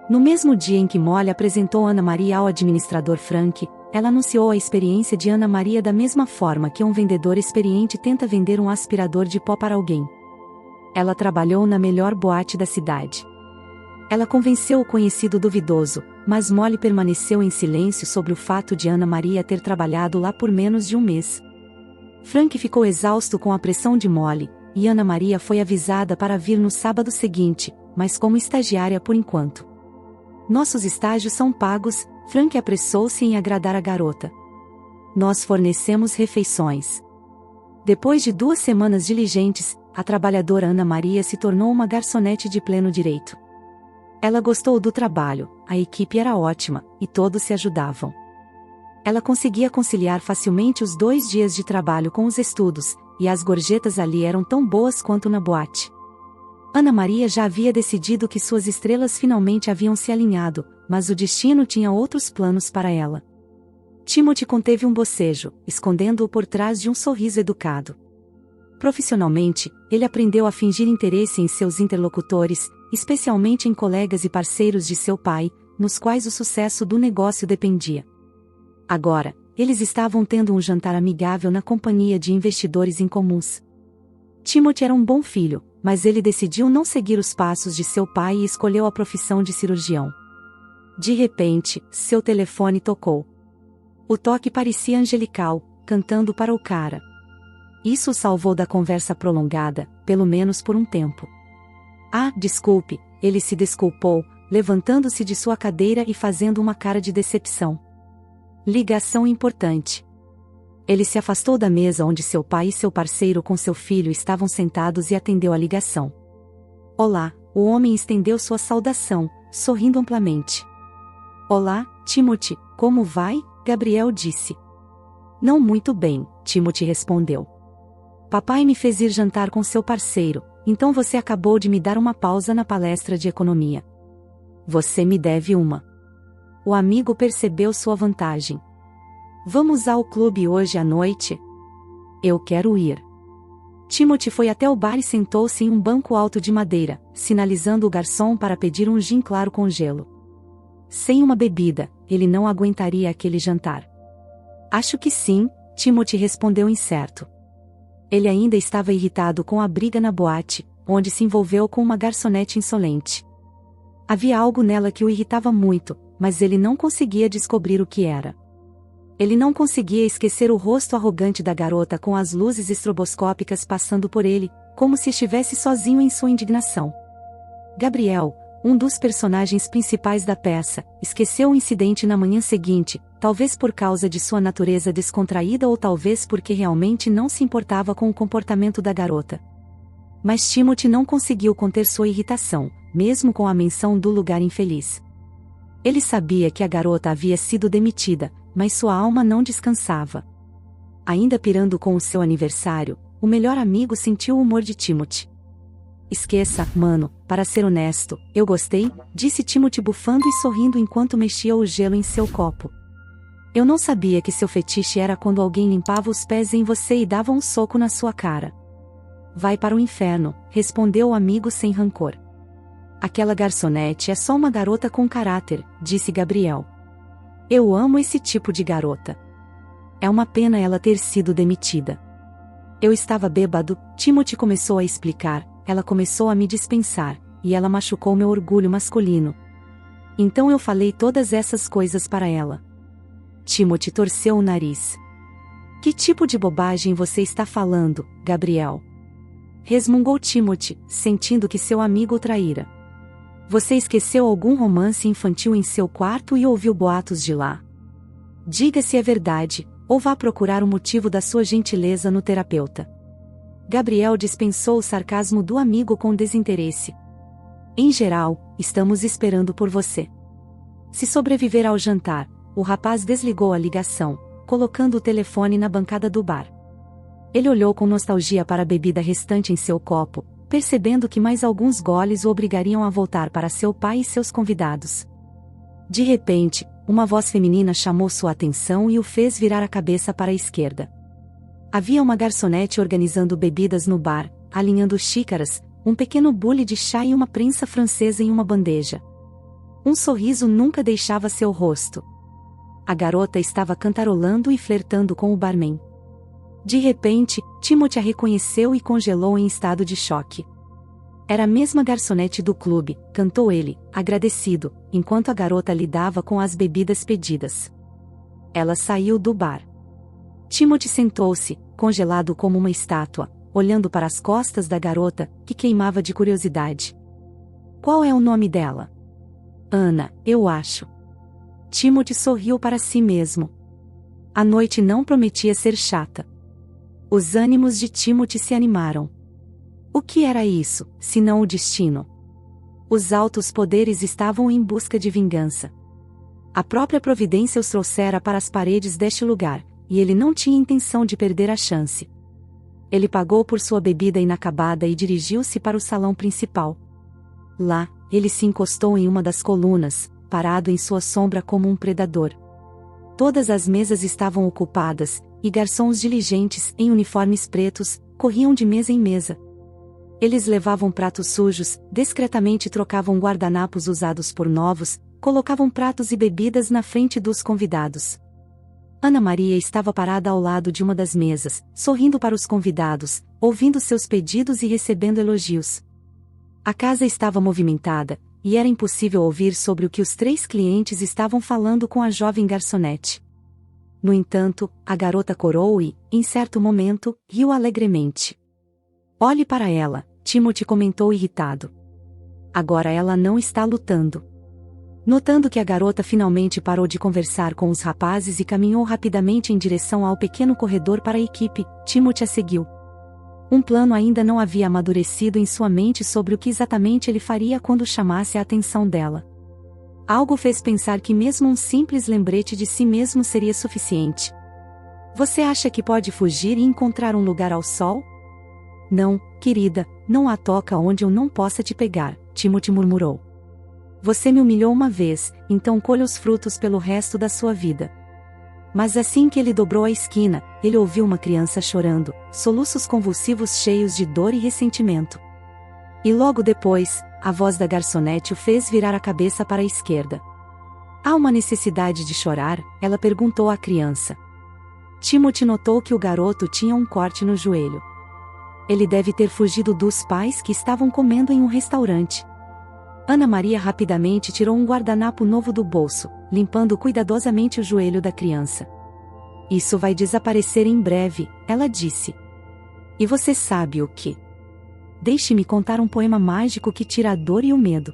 Speaker 1: No mesmo dia em que Molly apresentou Ana Maria ao administrador Frank, ela anunciou a experiência de Ana Maria da mesma forma que um vendedor experiente tenta vender um aspirador de pó para alguém. Ela trabalhou na melhor boate da cidade. Ela convenceu o conhecido duvidoso, mas Molly permaneceu em silêncio sobre o fato de Ana Maria ter trabalhado lá por menos de um mês. Frank ficou exausto com a pressão de Molly, e Ana Maria foi avisada para vir no sábado seguinte, mas como estagiária por enquanto. Nossos estágios são pagos, Frank apressou-se em agradar a garota. Nós fornecemos refeições. Depois de 2 semanas diligentes, a trabalhadora Ana Maria se tornou uma garçonete de pleno direito. Ela gostou do trabalho, a equipe era ótima, e todos se ajudavam. Ela conseguia conciliar facilmente os 2 dias de trabalho com os estudos, e as gorjetas ali eram tão boas quanto na boate. Ana Maria já havia decidido que suas estrelas finalmente haviam se alinhado, mas o destino tinha outros planos para ela. Timothy conteve um bocejo, escondendo-o por trás de um sorriso educado. Profissionalmente, ele aprendeu a fingir interesse em seus interlocutores, especialmente em colegas e parceiros de seu pai, nos quais o sucesso do negócio dependia. Agora, eles estavam tendo um jantar amigável na companhia de investidores incomuns. Timothy era um bom filho, mas ele decidiu não seguir os passos de seu pai e escolheu a profissão de cirurgião. De repente, seu telefone tocou. O toque parecia angelical, cantando para o cara. Isso o salvou da conversa prolongada, pelo menos por um tempo. Ah, desculpe, ele se desculpou, levantando-se de sua cadeira e fazendo uma cara de decepção. Ligação importante. Ele se afastou da mesa onde seu pai e seu parceiro com seu filho estavam sentados e atendeu a ligação. Olá, o homem estendeu sua saudação, sorrindo amplamente. Olá, Timothy, como vai? Gabriel disse. Não muito bem, Timothy respondeu. Papai me fez ir jantar com seu parceiro, então você acabou de me dar uma pausa na palestra de economia. Você me deve uma. O amigo percebeu sua vantagem. Vamos ao clube hoje à noite? Eu quero ir. Timothy foi até o bar e sentou-se em um banco alto de madeira, sinalizando o garçom para pedir um gin claro com gelo. Sem uma bebida, ele não aguentaria aquele jantar. Acho que sim, Timothy respondeu incerto. Ele ainda estava irritado com a briga na boate, onde se envolveu com uma garçonete insolente. Havia algo nela que o irritava muito, mas ele não conseguia descobrir o que era. Ele não conseguia esquecer o rosto arrogante da garota com as luzes estroboscópicas passando por ele, como se estivesse sozinho em sua indignação. Gabriel, um dos personagens principais da peça, esqueceu o incidente na manhã seguinte, talvez por causa de sua natureza descontraída ou talvez porque realmente não se importava com o comportamento da garota. Mas Timothy não conseguiu conter sua irritação, mesmo com a menção do lugar infeliz. Ele sabia que a garota havia sido demitida, mas sua alma não descansava. Ainda pirando com o seu aniversário, o melhor amigo sentiu o humor de Timothy. Esqueça, mano, para ser honesto, eu gostei, disse Timothy bufando e sorrindo enquanto mexia o gelo em seu copo. Eu não sabia que seu fetiche era quando alguém limpava os pés em você e dava um soco na sua cara. Vai para o inferno, respondeu o amigo sem rancor. Aquela garçonete é só uma garota com caráter, disse Gabriel. Eu amo esse tipo de garota. É uma pena ela ter sido demitida. Eu estava bêbado, Timothy começou a explicar, ela começou a me dispensar, e ela machucou meu orgulho masculino. Então eu falei todas essas coisas para ela. Timothy torceu o nariz. Que tipo de bobagem você está falando, Gabriel? Resmungou Timothy, sentindo que seu amigo o traíra. Você esqueceu algum romance infantil em seu quarto e ouviu boatos de lá? Diga se é verdade, ou vá procurar o motivo da sua gentileza no terapeuta. Gabriel dispensou o sarcasmo do amigo com desinteresse. Em geral, estamos esperando por você. Se sobreviver ao jantar, o rapaz desligou a ligação, colocando o telefone na bancada do bar. Ele olhou com nostalgia para a bebida restante em seu copo, percebendo que mais alguns goles o obrigariam a voltar para seu pai e seus convidados. De repente, uma voz feminina chamou sua atenção e o fez virar a cabeça para a esquerda. Havia uma garçonete organizando bebidas no bar, alinhando xícaras, um pequeno bule de chá e uma prensa francesa em uma bandeja. Um sorriso nunca deixava seu rosto. A garota estava cantarolando e flertando com o barman. De repente, Timothy a reconheceu e congelou em estado de choque. Era a mesma garçonete do clube, cantou ele, agradecido, enquanto a garota lidava com as bebidas pedidas. Ela saiu do bar. Timothy sentou-se, congelado como uma estátua, olhando para as costas da garota, que queimava de curiosidade. Qual é o nome dela? Ana, eu acho. Timothy sorriu para si mesmo. A noite não prometia ser chata. Os ânimos de Timothy se animaram. O que era isso, senão o destino? Os altos poderes estavam em busca de vingança. A própria providência os trouxera para as paredes deste lugar, e ele não tinha intenção de perder a chance. Ele pagou por sua bebida inacabada e dirigiu-se para o salão principal. Lá, ele se encostou em uma das colunas, parado em sua sombra como um predador. Todas as mesas estavam ocupadas, e garçons diligentes, em uniformes pretos, corriam de mesa em mesa. Eles levavam pratos sujos, discretamente trocavam guardanapos usados por novos, colocavam pratos e bebidas na frente dos convidados. Ana Maria estava parada ao lado de uma das mesas, sorrindo para os convidados, ouvindo seus pedidos e recebendo elogios. A casa estava movimentada, e era impossível ouvir sobre o que os 3 clientes estavam falando com a jovem garçonete. No entanto, a garota corou e, em certo momento, riu alegremente. Olhe para ela, Timothy comentou irritado. Agora ela não está lutando. Notando que a garota finalmente parou de conversar com os rapazes e caminhou rapidamente em direção ao pequeno corredor para a equipe, Timothy a seguiu. Um plano ainda não havia amadurecido em sua mente sobre o que exatamente ele faria quando chamasse a atenção dela. Algo fez pensar que mesmo um simples lembrete de si mesmo seria suficiente. Você acha que pode fugir e encontrar um lugar ao sol? Não, querida, não há toca onde eu não possa te pegar, Timothy murmurou. Você me humilhou uma vez, então colha os frutos pelo resto da sua vida. Mas assim que ele dobrou a esquina, ele ouviu uma criança chorando, soluços convulsivos cheios de dor e ressentimento. E logo depois, a voz da garçonete o fez virar a cabeça para a esquerda. Há uma necessidade de chorar? Ela perguntou à criança. Timothy notou que o garoto tinha um corte no joelho. Ele deve ter fugido dos pais que estavam comendo em um restaurante. Ana Maria rapidamente tirou um guardanapo novo do bolso, limpando cuidadosamente o joelho da criança. Isso vai desaparecer em breve, ela disse. E você sabe o que? Deixe-me contar um poema mágico que tira a dor e o medo.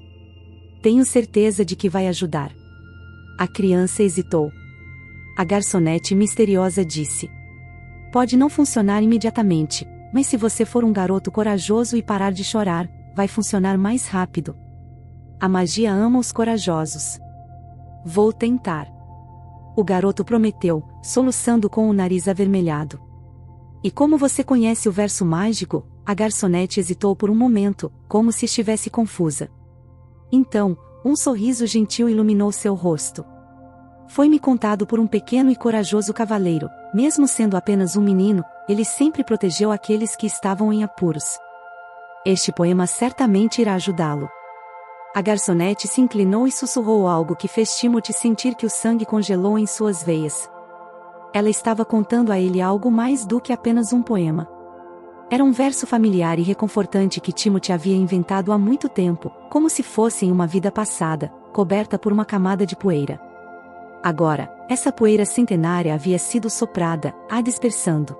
Speaker 1: Tenho certeza de que vai ajudar. A criança hesitou. A garçonete misteriosa disse. Pode não funcionar imediatamente, mas se você for um garoto corajoso e parar de chorar, vai funcionar mais rápido. A magia ama os corajosos. Vou tentar. O garoto prometeu, soluçando com o nariz avermelhado. E como você conhece o verso mágico? A garçonete hesitou por um momento, como se estivesse confusa. Então, um sorriso gentil iluminou seu rosto. Foi-me contado por um pequeno e corajoso cavaleiro, mesmo sendo apenas um menino, ele sempre protegeu aqueles que estavam em apuros. Este poema certamente irá ajudá-lo. A garçonete se inclinou e sussurrou algo que fez Timothy sentir que o sangue congelou em suas veias. Ela estava contando a ele algo mais do que apenas um poema. Era um verso familiar e reconfortante que Timothy havia inventado há muito tempo, como se fosse em uma vida passada, coberta por uma camada de poeira. Agora, essa poeira centenária havia sido soprada, a dispersando.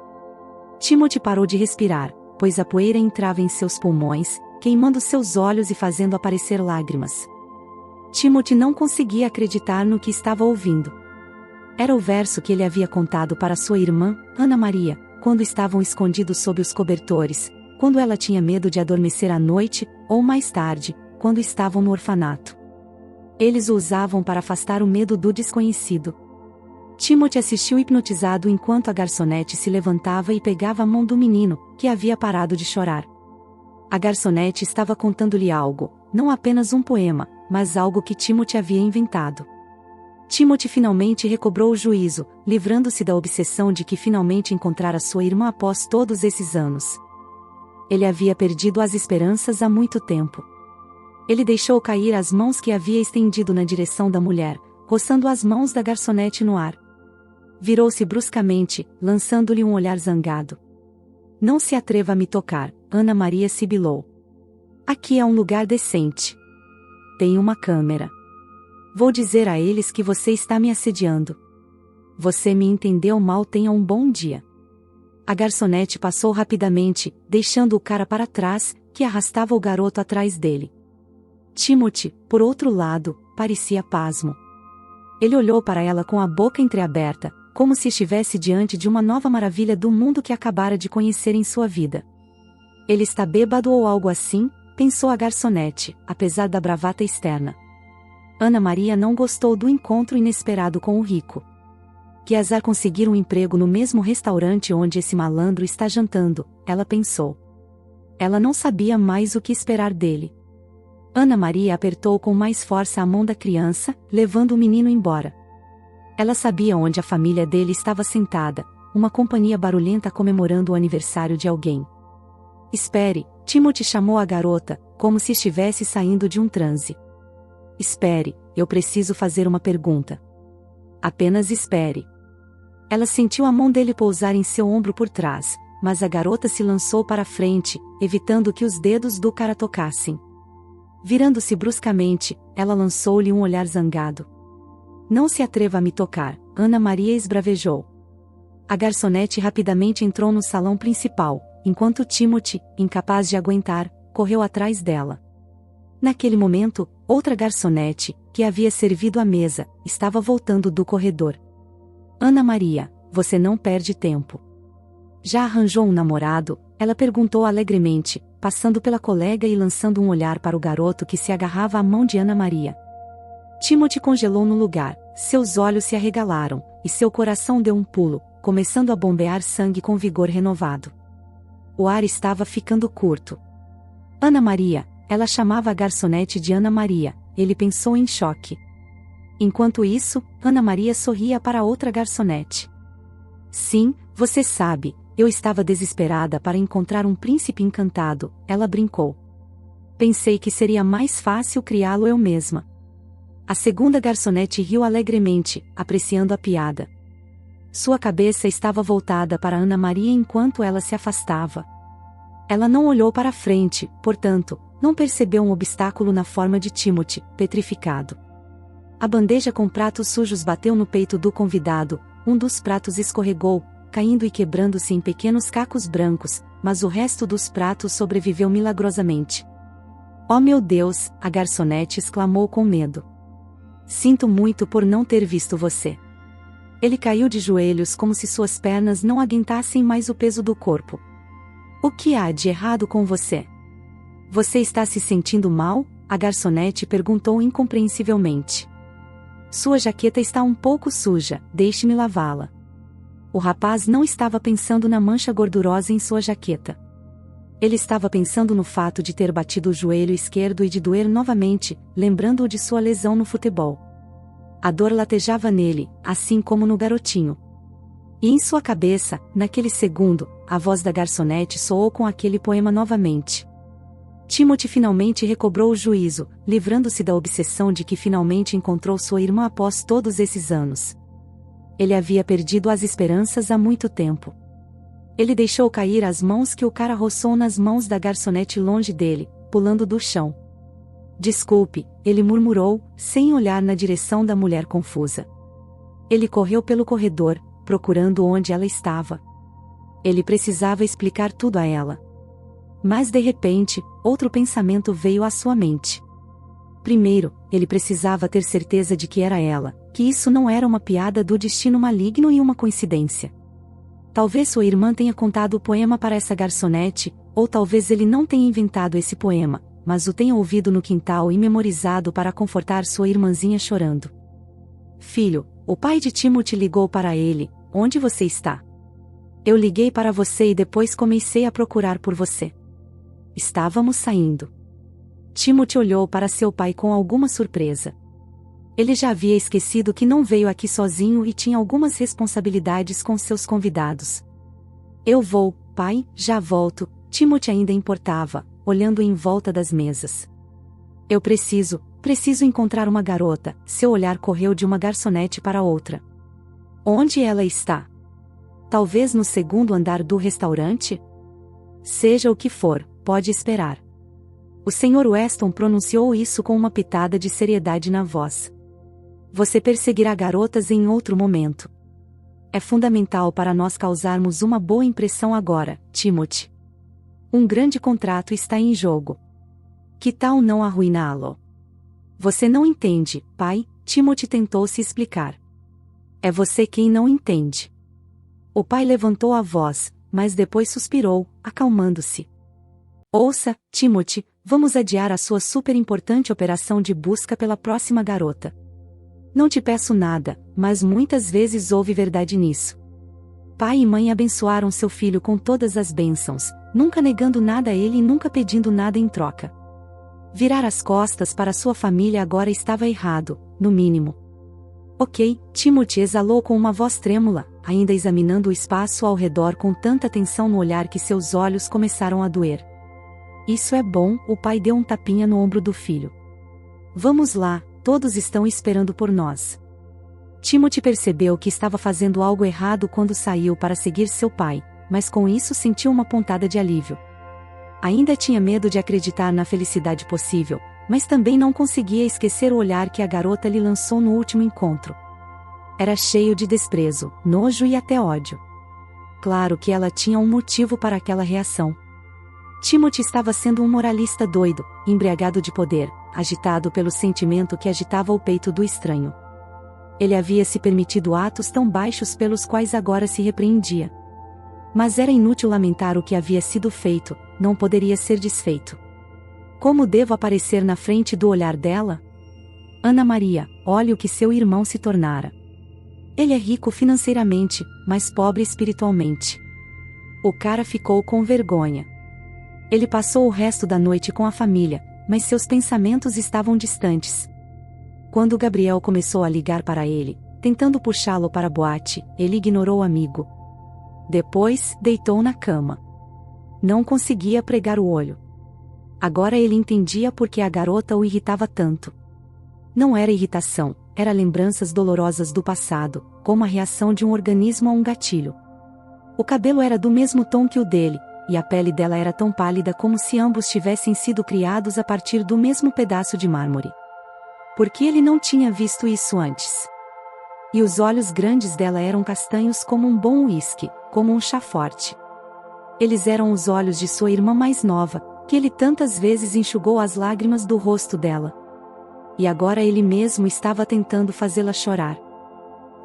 Speaker 1: Timothy parou de respirar, pois a poeira entrava em seus pulmões, queimando seus olhos e fazendo aparecer lágrimas. Timothy não conseguia acreditar no que estava ouvindo. Era o verso que ele havia contado para sua irmã, Ana Maria, quando estavam escondidos sob os cobertores, quando ela tinha medo de adormecer à noite, ou mais tarde, quando estavam no orfanato. Eles o usavam para afastar o medo do desconhecido. Timothy assistiu hipnotizado enquanto a garçonete se levantava e pegava a mão do menino, que havia parado de chorar. A garçonete estava contando-lhe algo, não apenas um poema, mas algo que Timothy havia inventado. Timothy finalmente recobrou o juízo, livrando-se da obsessão de que finalmente encontrara sua irmã após todos esses anos. Ele havia perdido as esperanças há muito tempo. Ele deixou cair as mãos que havia estendido na direção da mulher, roçando as mãos da garçonete no ar. Virou-se bruscamente, lançando-lhe um olhar zangado. Não se atreva a me tocar, Ana Maria sibilou. Aqui é um lugar decente. Tem uma câmera. Vou dizer a eles que você está me assediando. Você me entendeu mal, tenha um bom dia. A garçonete passou rapidamente, deixando o cara para trás, que arrastava o garoto atrás dele. Timothy, por outro lado, parecia pasmo. Ele olhou para ela com a boca entreaberta, como se estivesse diante de uma nova maravilha do mundo que acabara de conhecer em sua vida. Ele está bêbado ou algo assim, pensou a garçonete, apesar da bravata externa. Ana Maria não gostou do encontro inesperado com o rico. Que azar conseguir um emprego no mesmo restaurante onde esse malandro está jantando, ela pensou. Ela não sabia mais o que esperar dele. Ana Maria apertou com mais força a mão da criança, levando o menino embora. Ela sabia onde a família dele estava sentada, uma companhia barulhenta comemorando o aniversário de alguém. Espere, Timothy chamou a garota, como se estivesse saindo de um transe. Espere, eu preciso fazer uma pergunta. Apenas espere. Ela sentiu a mão dele pousar em seu ombro por trás, mas a garota se lançou para a frente, evitando que os dedos do cara tocassem. Virando-se bruscamente, ela lançou-lhe um olhar zangado. Não se atreva a me tocar, Ana Maria esbravejou. A garçonete rapidamente entrou no salão principal, enquanto Timothy, incapaz de aguentar, correu atrás dela. Naquele momento, outra garçonete, que havia servido a mesa, estava voltando do corredor. Ana Maria, você não perde tempo. Já arranjou um namorado? Ela perguntou alegremente, passando pela colega e lançando um olhar para o garoto que se agarrava à mão de Ana Maria. Timothy congelou no lugar, seus olhos se arregalaram, e seu coração deu um pulo, começando a bombear sangue com vigor renovado. O ar estava ficando curto. Ana Maria, ela chamava a garçonete de Ana Maria, ele pensou em choque. Enquanto isso, Ana Maria sorria para outra garçonete. Sim, você sabe, eu estava desesperada para encontrar um príncipe encantado, ela brincou. Pensei que seria mais fácil criá-lo eu mesma. A segunda garçonete riu alegremente, apreciando a piada. Sua cabeça estava voltada para Ana Maria enquanto ela se afastava. Ela não olhou para frente, portanto, não percebeu um obstáculo na forma de Timothy, petrificado. A bandeja com pratos sujos bateu no peito do convidado, um dos pratos escorregou, caindo e quebrando-se em pequenos cacos brancos, mas o resto dos pratos sobreviveu milagrosamente. Oh meu Deus, a garçonete exclamou com medo. Sinto muito por não ter visto você. Ele caiu de joelhos como se suas pernas não aguentassem mais o peso do corpo. O que há de errado com você? Você está se sentindo mal? A garçonete perguntou incompreensivelmente. Sua jaqueta está um pouco suja, deixe-me lavá-la. O rapaz não estava pensando na mancha gordurosa em sua jaqueta. Ele estava pensando no fato de ter batido o joelho esquerdo e de doer novamente, lembrando-o de sua lesão no futebol. A dor latejava nele, assim como no garotinho. E em sua cabeça, naquele segundo, a voz da garçonete soou com aquele poema novamente. Timothy finalmente recobrou o juízo, livrando-se da obsessão de que finalmente encontrou sua irmã após todos esses anos. Ele havia perdido as esperanças há muito tempo. Ele deixou cair as mãos que o cara roçou nas mãos da garçonete longe dele, pulando do chão. Desculpe, ele murmurou, sem olhar na direção da mulher confusa. Ele correu pelo corredor, procurando onde ela estava. Ele precisava explicar tudo a ela. Mas de repente, outro pensamento veio à sua mente. Primeiro, ele precisava ter certeza de que era ela, que isso não era uma piada do destino maligno e uma coincidência. Talvez sua irmã tenha contado o poema para essa garçonete, ou talvez ele não tenha inventado esse poema, mas o tenha ouvido no quintal e memorizado para confortar sua irmãzinha chorando. Filho, o pai de Timothy ligou para ele, onde você está? Eu liguei para você e depois comecei a procurar por você. Estávamos saindo. Timothy olhou para seu pai com alguma surpresa. Ele já havia esquecido que não veio aqui sozinho e tinha algumas responsabilidades com seus convidados. Eu vou, pai, já volto, Timothy ainda importava, olhando em volta das mesas. Eu preciso encontrar uma garota, seu olhar correu de uma garçonete para outra. Onde ela está? Talvez no segundo andar do restaurante? Seja o que for, pode esperar. O Sr. Weston pronunciou isso com uma pitada de seriedade na voz. Você perseguirá garotas em outro momento. É fundamental para nós causarmos uma boa impressão agora, Timothy. Um grande contrato está em jogo. Que tal não arruiná-lo? Você não entende, pai, Timothy tentou se explicar. É você quem não entende. O pai levantou a voz, mas depois suspirou, acalmando-se. Ouça, Timothy, vamos adiar a sua super importante operação de busca pela próxima garota. Não te peço nada, mas muitas vezes houve verdade nisso. Pai e mãe abençoaram seu filho com todas as bênçãos, nunca negando nada a ele e nunca pedindo nada em troca. Virar as costas para sua família agora estava errado, no mínimo. Ok, Timothy exalou com uma voz trêmula, ainda examinando o espaço ao redor com tanta atenção no olhar que seus olhos começaram a doer. Isso é bom, o pai deu um tapinha no ombro do filho. Vamos lá, todos estão esperando por nós. Timothy percebeu que estava fazendo algo errado quando saiu para seguir seu pai, mas com isso sentiu uma pontada de alívio. Ainda tinha medo de acreditar na felicidade possível, mas também não conseguia esquecer o olhar que a garota lhe lançou no último encontro. Era cheio de desprezo, nojo e até ódio. Claro que ela tinha um motivo para aquela reação. Timothy estava sendo um moralista doido, embriagado de poder, agitado pelo sentimento que agitava o peito do estranho. Ele havia se permitido atos tão baixos pelos quais agora se repreendia. Mas era inútil lamentar o que havia sido feito, não poderia ser desfeito. Como devo aparecer na frente do olhar dela? Ana Maria, olhe o que seu irmão se tornara. Ele é rico financeiramente, mas pobre espiritualmente. O cara ficou com vergonha. Ele passou o resto da noite com a família, mas seus pensamentos estavam distantes. Quando Gabriel começou a ligar para ele, tentando puxá-lo para a boate, ele ignorou o amigo. Depois, deitou na cama. Não conseguia pregar o olho. Agora ele entendia por que a garota o irritava tanto. Não era irritação, era lembranças dolorosas do passado, como a reação de um organismo a um gatilho. O cabelo era do mesmo tom que o dele, e a pele dela era tão pálida como se ambos tivessem sido criados a partir do mesmo pedaço de mármore. Por que ele não tinha visto isso antes? E os olhos grandes dela eram castanhos como um bom uísque, como um chá forte. Eles eram os olhos de sua irmã mais nova, que ele tantas vezes enxugou as lágrimas do rosto dela. E agora ele mesmo estava tentando fazê-la chorar.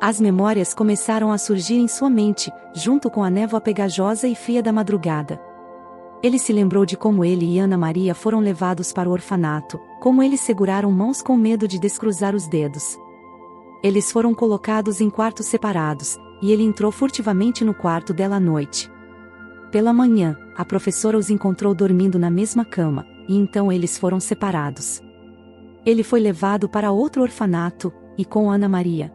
Speaker 1: As memórias começaram a surgir em sua mente, junto com a névoa pegajosa e fria da madrugada. Ele se lembrou de como ele e Ana Maria foram levados para o orfanato, como eles seguraram mãos com medo de descruzar os dedos. Eles foram colocados em quartos separados, e ele entrou furtivamente no quarto dela à noite. Pela manhã, a professora os encontrou dormindo na mesma cama, e então eles foram separados. Ele foi levado para outro orfanato, e com Ana Maria.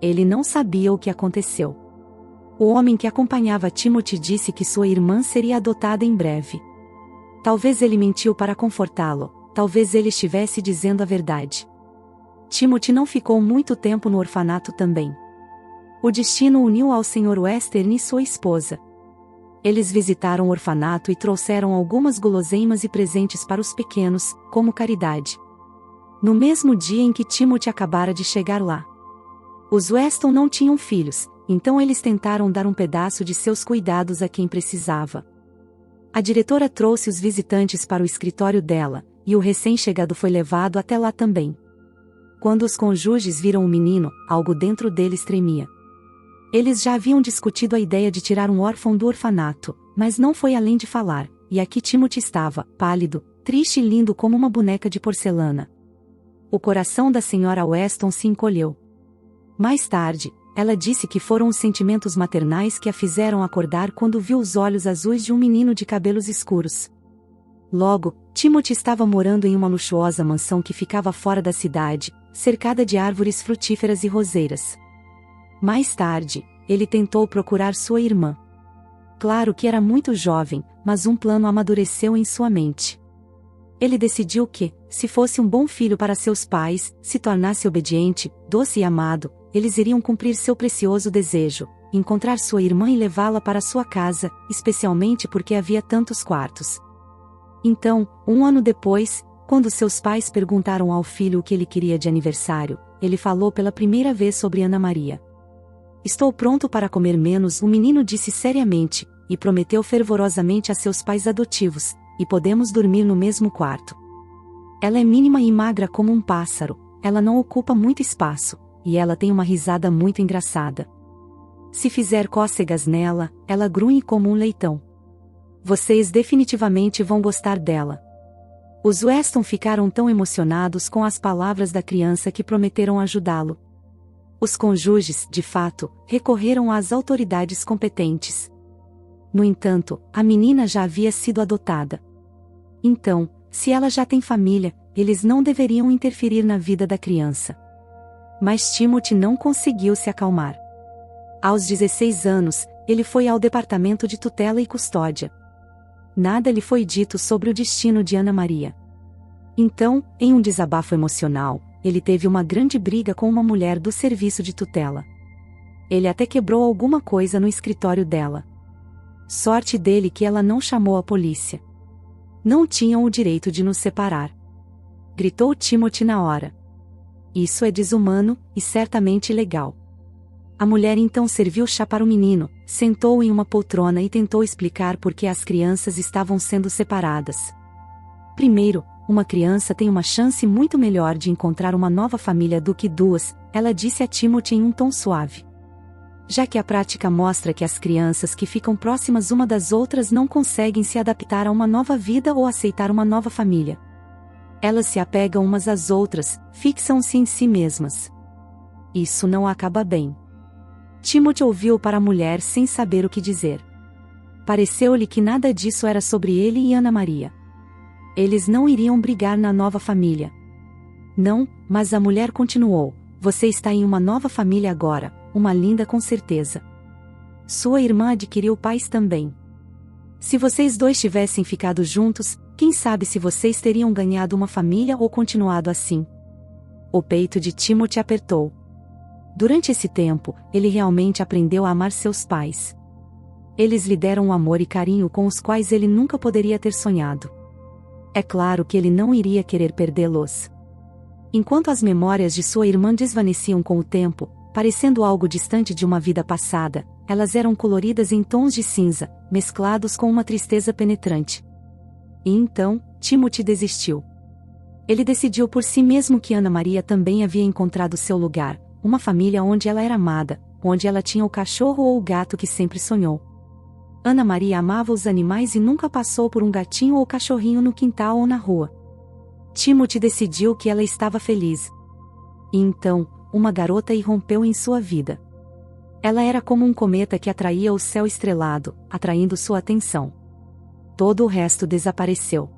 Speaker 1: Ele não sabia o que aconteceu. O homem que acompanhava Timothy disse que sua irmã seria adotada em breve. Talvez ele mentiu para confortá-lo, talvez ele estivesse dizendo a verdade. Timothy não ficou muito tempo no orfanato também. O destino uniu ao Sr. Western e sua esposa. Eles visitaram o orfanato e trouxeram algumas guloseimas e presentes para os pequenos, como caridade. No mesmo dia em que Timothy acabara de chegar lá. Os Weston não tinham filhos, então eles tentaram dar um pedaço de seus cuidados a quem precisava. A diretora trouxe os visitantes para o escritório dela, e o recém-chegado foi levado até lá também. Quando os cônjuges viram o menino, algo dentro deles tremia. Eles já haviam discutido a ideia de tirar um órfão do orfanato, mas não foi além de falar, e aqui Timothy estava, pálido, triste e lindo como uma boneca de porcelana. O coração da senhora Weston se encolheu. Mais tarde, ela disse que foram os sentimentos maternais que a fizeram acordar quando viu os olhos azuis de um menino de cabelos escuros. Logo, Timothy estava morando em uma luxuosa mansão que ficava fora da cidade, cercada de árvores frutíferas e roseiras. Mais tarde, ele tentou procurar sua irmã. Claro que era muito jovem, mas um plano amadureceu em sua mente. Ele decidiu que, se fosse um bom filho para seus pais, se tornasse obediente, doce e amado, eles iriam cumprir seu precioso desejo, encontrar sua irmã e levá-la para sua casa, especialmente porque havia tantos quartos. Então, um ano depois, quando seus pais perguntaram ao filho o que ele queria de aniversário, ele falou pela primeira vez sobre Ana Maria. Estou pronto para comer menos, o menino disse seriamente, e prometeu fervorosamente a seus pais adotivos, e podemos dormir no mesmo quarto. Ela é mínima e magra como um pássaro, ela não ocupa muito espaço, e ela tem uma risada muito engraçada. Se fizer cócegas nela, ela grunhe como um leitão. Vocês definitivamente vão gostar dela. Os Weston ficaram tão emocionados com as palavras da criança que prometeram ajudá-lo. Os cônjuges, de fato, recorreram às autoridades competentes. No entanto, a menina já havia sido adotada. Então, se ela já tem família, eles não deveriam interferir na vida da criança. Mas Timothy não conseguiu se acalmar. Aos 16 anos, ele foi ao departamento de tutela e custódia. Nada lhe foi dito sobre o destino de Ana Maria. Então, em um desabafo emocional, ele teve uma grande briga com uma mulher do serviço de tutela. Ele até quebrou alguma coisa no escritório dela. Sorte dele que ela não chamou a polícia. Não tinham o direito de nos separar. Gritou Timothy na hora. Isso é desumano, e certamente ilegal. A mulher então serviu chá para o menino, sentou em uma poltrona e tentou explicar por que as crianças estavam sendo separadas. Primeiro, uma criança tem uma chance muito melhor de encontrar uma nova família do que duas, ela disse a Timothy em um tom suave. Já que a prática mostra que as crianças que ficam próximas uma das outras não conseguem se adaptar a uma nova vida ou aceitar uma nova família. Elas se apegam umas às outras, fixam-se em si mesmas. Isso não acaba bem. Timothy ouviu para a mulher sem saber o que dizer. Pareceu-lhe que nada disso era sobre ele e Ana Maria. Eles não iriam brigar na nova família. Não, mas a mulher continuou, você está em uma nova família agora, uma linda com certeza. Sua irmã adquiriu pais também. Se vocês dois tivessem ficado juntos, quem sabe se vocês teriam ganhado uma família ou continuado assim. O peito de Timothy apertou. Durante esse tempo, ele realmente aprendeu a amar seus pais. Eles lhe deram um amor e carinho com os quais ele nunca poderia ter sonhado. É claro que ele não iria querer perdê-los. Enquanto as memórias de sua irmã desvaneciam com o tempo, parecendo algo distante de uma vida passada, elas eram coloridas em tons de cinza, mesclados com uma tristeza penetrante. E então, Timothy desistiu. Ele decidiu por si mesmo que Ana Maria também havia encontrado seu lugar, uma família onde ela era amada, onde ela tinha o cachorro ou o gato que sempre sonhou. Ana Maria amava os animais e nunca passou por um gatinho ou cachorrinho no quintal ou na rua. Timothy decidiu que ela estava feliz. E então, uma garota irrompeu em sua vida. Ela era como um cometa que atraía o céu estrelado, atraindo sua atenção. Todo o resto desapareceu.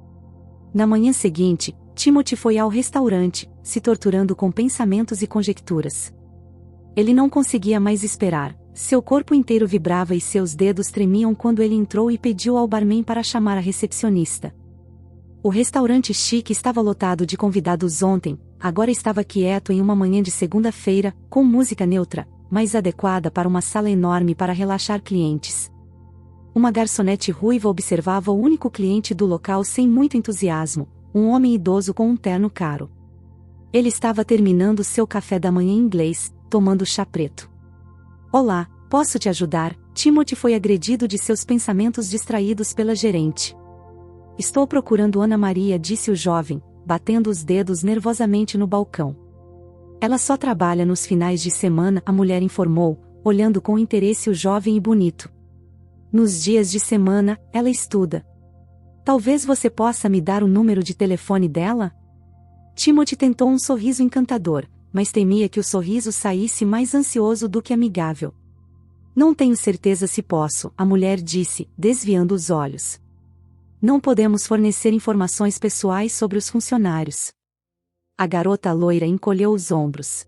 Speaker 1: Na manhã seguinte, Timothy foi ao restaurante, se torturando com pensamentos e conjecturas. Ele não conseguia mais esperar, seu corpo inteiro vibrava e seus dedos tremiam quando ele entrou e pediu ao barman para chamar a recepcionista. O restaurante chique estava lotado de convidados ontem, agora estava quieto em uma manhã de segunda-feira, com música neutra, mais adequada para uma sala enorme para relaxar clientes. Uma garçonete ruiva observava o único cliente do local sem muito entusiasmo, um homem idoso com um terno caro. Ele estava terminando seu café da manhã em inglês, tomando chá preto. Olá, posso te ajudar? Timothy foi agredido de seus pensamentos distraídos pela gerente. Estou procurando Ana Maria, disse o jovem, batendo os dedos nervosamente no balcão. Ela só trabalha nos finais de semana, a mulher informou, olhando com interesse o jovem e bonito. Nos dias de semana, ela estuda. Talvez você possa me dar o número de telefone dela? Timothy tentou um sorriso encantador, mas temia que o sorriso saísse mais ansioso do que amigável. Não tenho certeza se posso, a mulher disse, desviando os olhos. Não podemos fornecer informações pessoais sobre os funcionários. A garota loira encolheu os ombros.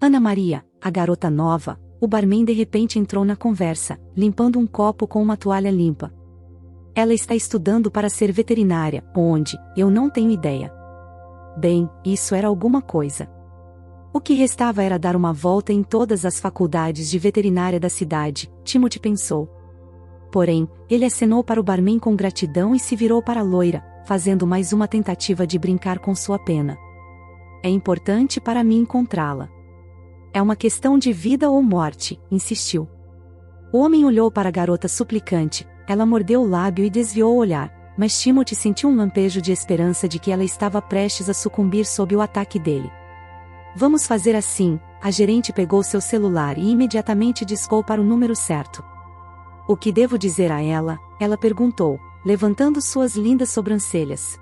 Speaker 1: Ana Maria, a garota nova, o barman de repente entrou na conversa, limpando um copo com uma toalha limpa. Ela está estudando para ser veterinária, onde, eu não tenho ideia. Bem, isso era alguma coisa. O que restava era dar uma volta em todas as faculdades de veterinária da cidade, Timothy pensou. Porém, ele acenou para o barman com gratidão e se virou para a loira, fazendo mais uma tentativa de brincar com sua pena. É importante para mim encontrá-la. É uma questão de vida ou morte, insistiu. O homem olhou para a garota suplicante, ela mordeu o lábio e desviou o olhar, mas Timothy sentiu um lampejo de esperança de que ela estava prestes a sucumbir sob o ataque dele. Vamos fazer assim, a gerente pegou seu celular e imediatamente discou para o número certo. O que devo dizer a ela? Ela perguntou, levantando suas lindas sobrancelhas.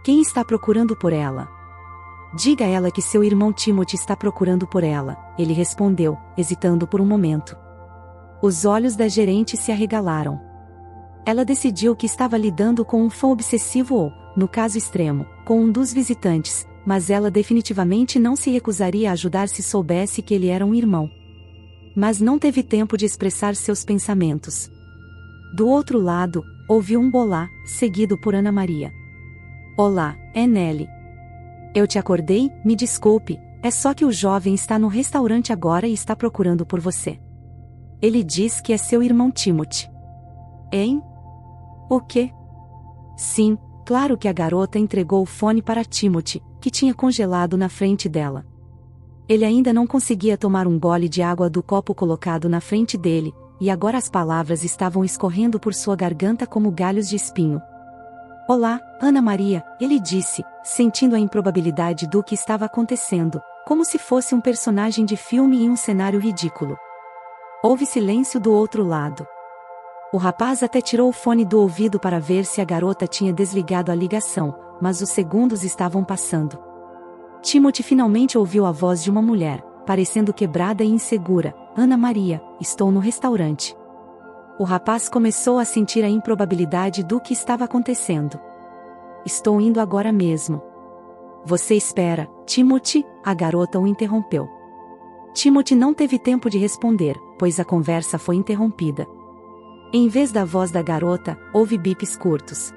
Speaker 1: Quem está procurando por ela? Diga a ela que seu irmão Timothy está procurando por ela, ele respondeu, hesitando por um momento. Os olhos da gerente se arregalaram. Ela decidiu que estava lidando com um fã obsessivo ou, no caso extremo, com um dos visitantes, mas ela definitivamente não se recusaria a ajudar se soubesse que ele era um irmão. Mas não teve tempo de expressar seus pensamentos. Do outro lado, ouviu um bolá, seguido por Ana Maria. Olá, é Nelly. Eu te acordei, me desculpe, é só que o jovem está no restaurante agora e está procurando por você. Ele diz que é seu irmão Timothy. Hein? O quê? Sim, claro que a garota entregou o fone para Timothy, que tinha congelado na frente dela. Ele ainda não conseguia tomar um gole de água do copo colocado na frente dele, e agora as palavras estavam escorrendo por sua garganta como galhos de espinho. Olá, Ana Maria, ele disse, sentindo a improbabilidade do que estava acontecendo, como se fosse um personagem de filme em um cenário ridículo. Houve silêncio do outro lado. O rapaz até tirou o fone do ouvido para ver se a garota tinha desligado a ligação, mas os segundos estavam passando. Timothy finalmente ouviu a voz de uma mulher, parecendo quebrada e insegura. Ana Maria, estou no restaurante. O rapaz começou a sentir a improbabilidade do que estava acontecendo. Estou indo agora mesmo. Você espera, Timothy, a garota o interrompeu. Timothy não teve tempo de responder, pois a conversa foi interrompida. Em vez da voz da garota, houve bips curtos.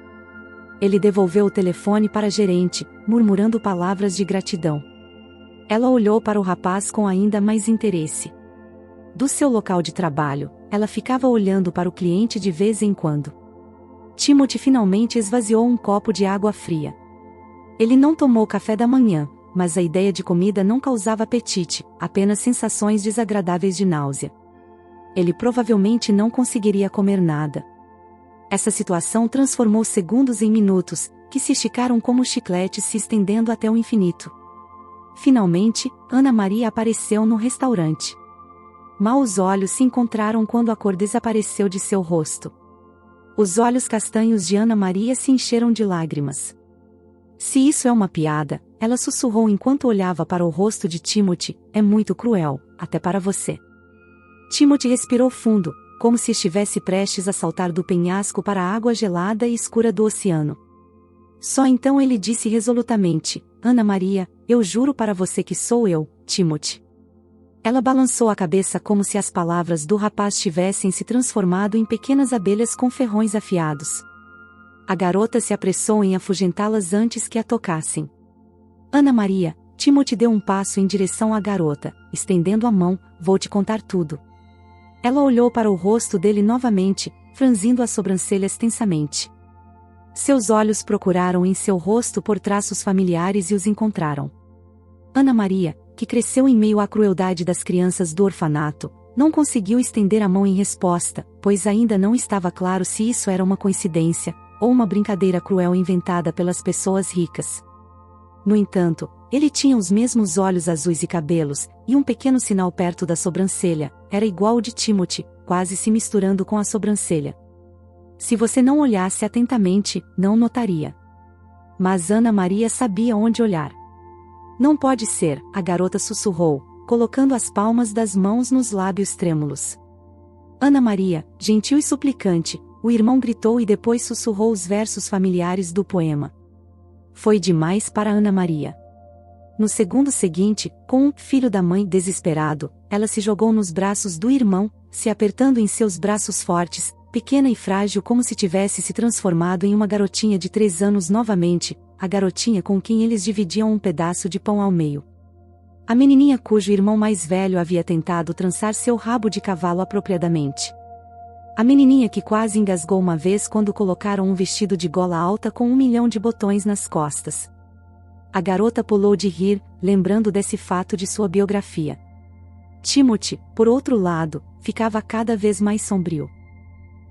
Speaker 1: Ele devolveu o telefone para a gerente, murmurando palavras de gratidão. Ela olhou para o rapaz com ainda mais interesse. Do seu local de trabalho, ela ficava olhando para o cliente de vez em quando. Timothy finalmente esvaziou um copo de água fria. Ele não tomou café da manhã, mas a ideia de comida não causava apetite, apenas sensações desagradáveis de náusea. Ele provavelmente não conseguiria comer nada. Essa situação transformou segundos em minutos, que se esticaram como chicletes se estendendo até o infinito. Finalmente, Ana Maria apareceu no restaurante. Mal os olhos se encontraram quando a cor desapareceu de seu rosto. Os olhos castanhos de Ana Maria se encheram de lágrimas. Se isso é uma piada, ela sussurrou enquanto olhava para o rosto de Timothy, é muito cruel, até para você. Timothy respirou fundo, como se estivesse prestes a saltar do penhasco para a água gelada e escura do oceano. Só então ele disse resolutamente, Ana Maria, eu juro para você que sou eu, Timothy. Ela balançou a cabeça como se as palavras do rapaz tivessem se transformado em pequenas abelhas com ferrões afiados. A garota se apressou em afugentá-las antes que a tocassem. Ana Maria, Timothy deu um passo em direção à garota, estendendo a mão, vou te contar tudo. Ela olhou para o rosto dele novamente, franzindo as sobrancelhas tensamente. Seus olhos procuraram em seu rosto por traços familiares e os encontraram. Ana Maria, que cresceu em meio à crueldade das crianças do orfanato, não conseguiu estender a mão em resposta, pois ainda não estava claro se isso era uma coincidência, ou uma brincadeira cruel inventada pelas pessoas ricas. No entanto, ele tinha os mesmos olhos azuis e cabelos, e um pequeno sinal perto da sobrancelha, era igual ao de Timothy, quase se misturando com a sobrancelha. Se você não olhasse atentamente, não notaria. Mas Ana Maria sabia onde olhar. Não pode ser, a garota sussurrou, colocando as palmas das mãos nos lábios trêmulos. Ana Maria, gentil e suplicante, o irmão gritou e depois sussurrou os versos familiares do poema. Foi demais para Ana Maria. No segundo seguinte, com o filho da mãe desesperado, ela se jogou nos braços do irmão, se apertando em seus braços fortes, pequena e frágil como se tivesse se transformado em uma garotinha de 3 anos novamente, a garotinha com quem eles dividiam um pedaço de pão ao meio. A menininha cujo irmão mais velho havia tentado trançar seu rabo de cavalo apropriadamente. A menininha que quase engasgou uma vez quando colocaram um vestido de gola alta com 1 milhão de botões nas costas. A garota pulou de rir, lembrando desse fato de sua biografia. Timothy, por outro lado, ficava cada vez mais sombrio.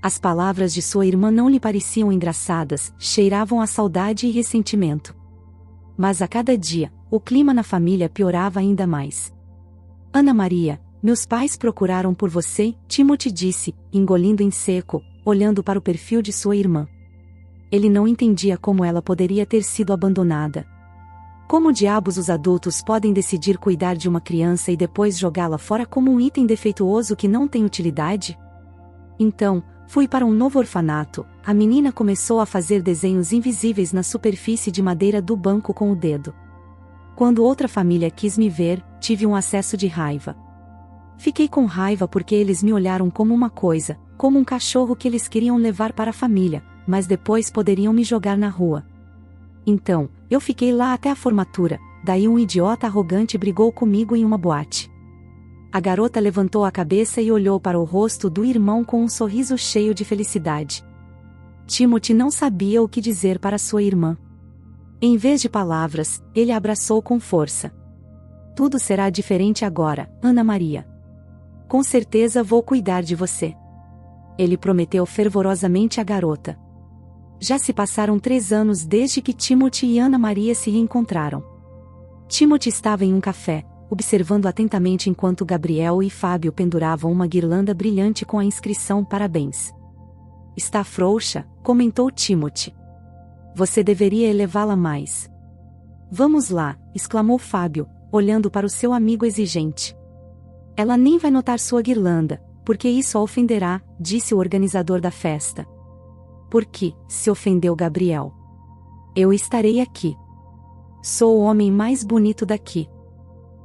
Speaker 1: As palavras de sua irmã não lhe pareciam engraçadas, cheiravam a saudade e ressentimento. Mas a cada dia, o clima na família piorava ainda mais. Ana Maria, meus pais procuraram por você, Timothy disse, engolindo em seco, olhando para o perfil de sua irmã. Ele não entendia como ela poderia ter sido abandonada. Como diabos os adultos podem decidir cuidar de uma criança e depois jogá-la fora como um item defeituoso que não tem utilidade? Então, fui para um novo orfanato. A menina começou a fazer desenhos invisíveis na superfície de madeira do banco com o dedo. Quando outra família quis me ver, tive um acesso de raiva. Fiquei com raiva porque eles me olharam como uma coisa, como um cachorro que eles queriam levar para a família, mas depois poderiam me jogar na rua. Então, eu fiquei lá até a formatura, daí um idiota arrogante brigou comigo em uma boate. A garota levantou a cabeça e olhou para o rosto do irmão com um sorriso cheio de felicidade. Timothy não sabia o que dizer para sua irmã. Em vez de palavras, ele a abraçou com força. Tudo será diferente agora, Ana Maria. Com certeza vou cuidar de você. Ele prometeu fervorosamente à garota. Já se passaram 3 anos desde que Timothy e Ana Maria se reencontraram. Timothy estava em um café, observando atentamente enquanto Gabriel e Fábio penduravam uma guirlanda brilhante com a inscrição "Parabéns". Está frouxa, comentou Timothy. Você deveria elevá-la mais. Vamos lá, exclamou Fábio, olhando para o seu amigo exigente. Ela nem vai notar sua guirlanda, porque isso a ofenderá, disse o organizador da festa. Por que, se ofendeu Gabriel? Eu estarei aqui. Sou o homem mais bonito daqui.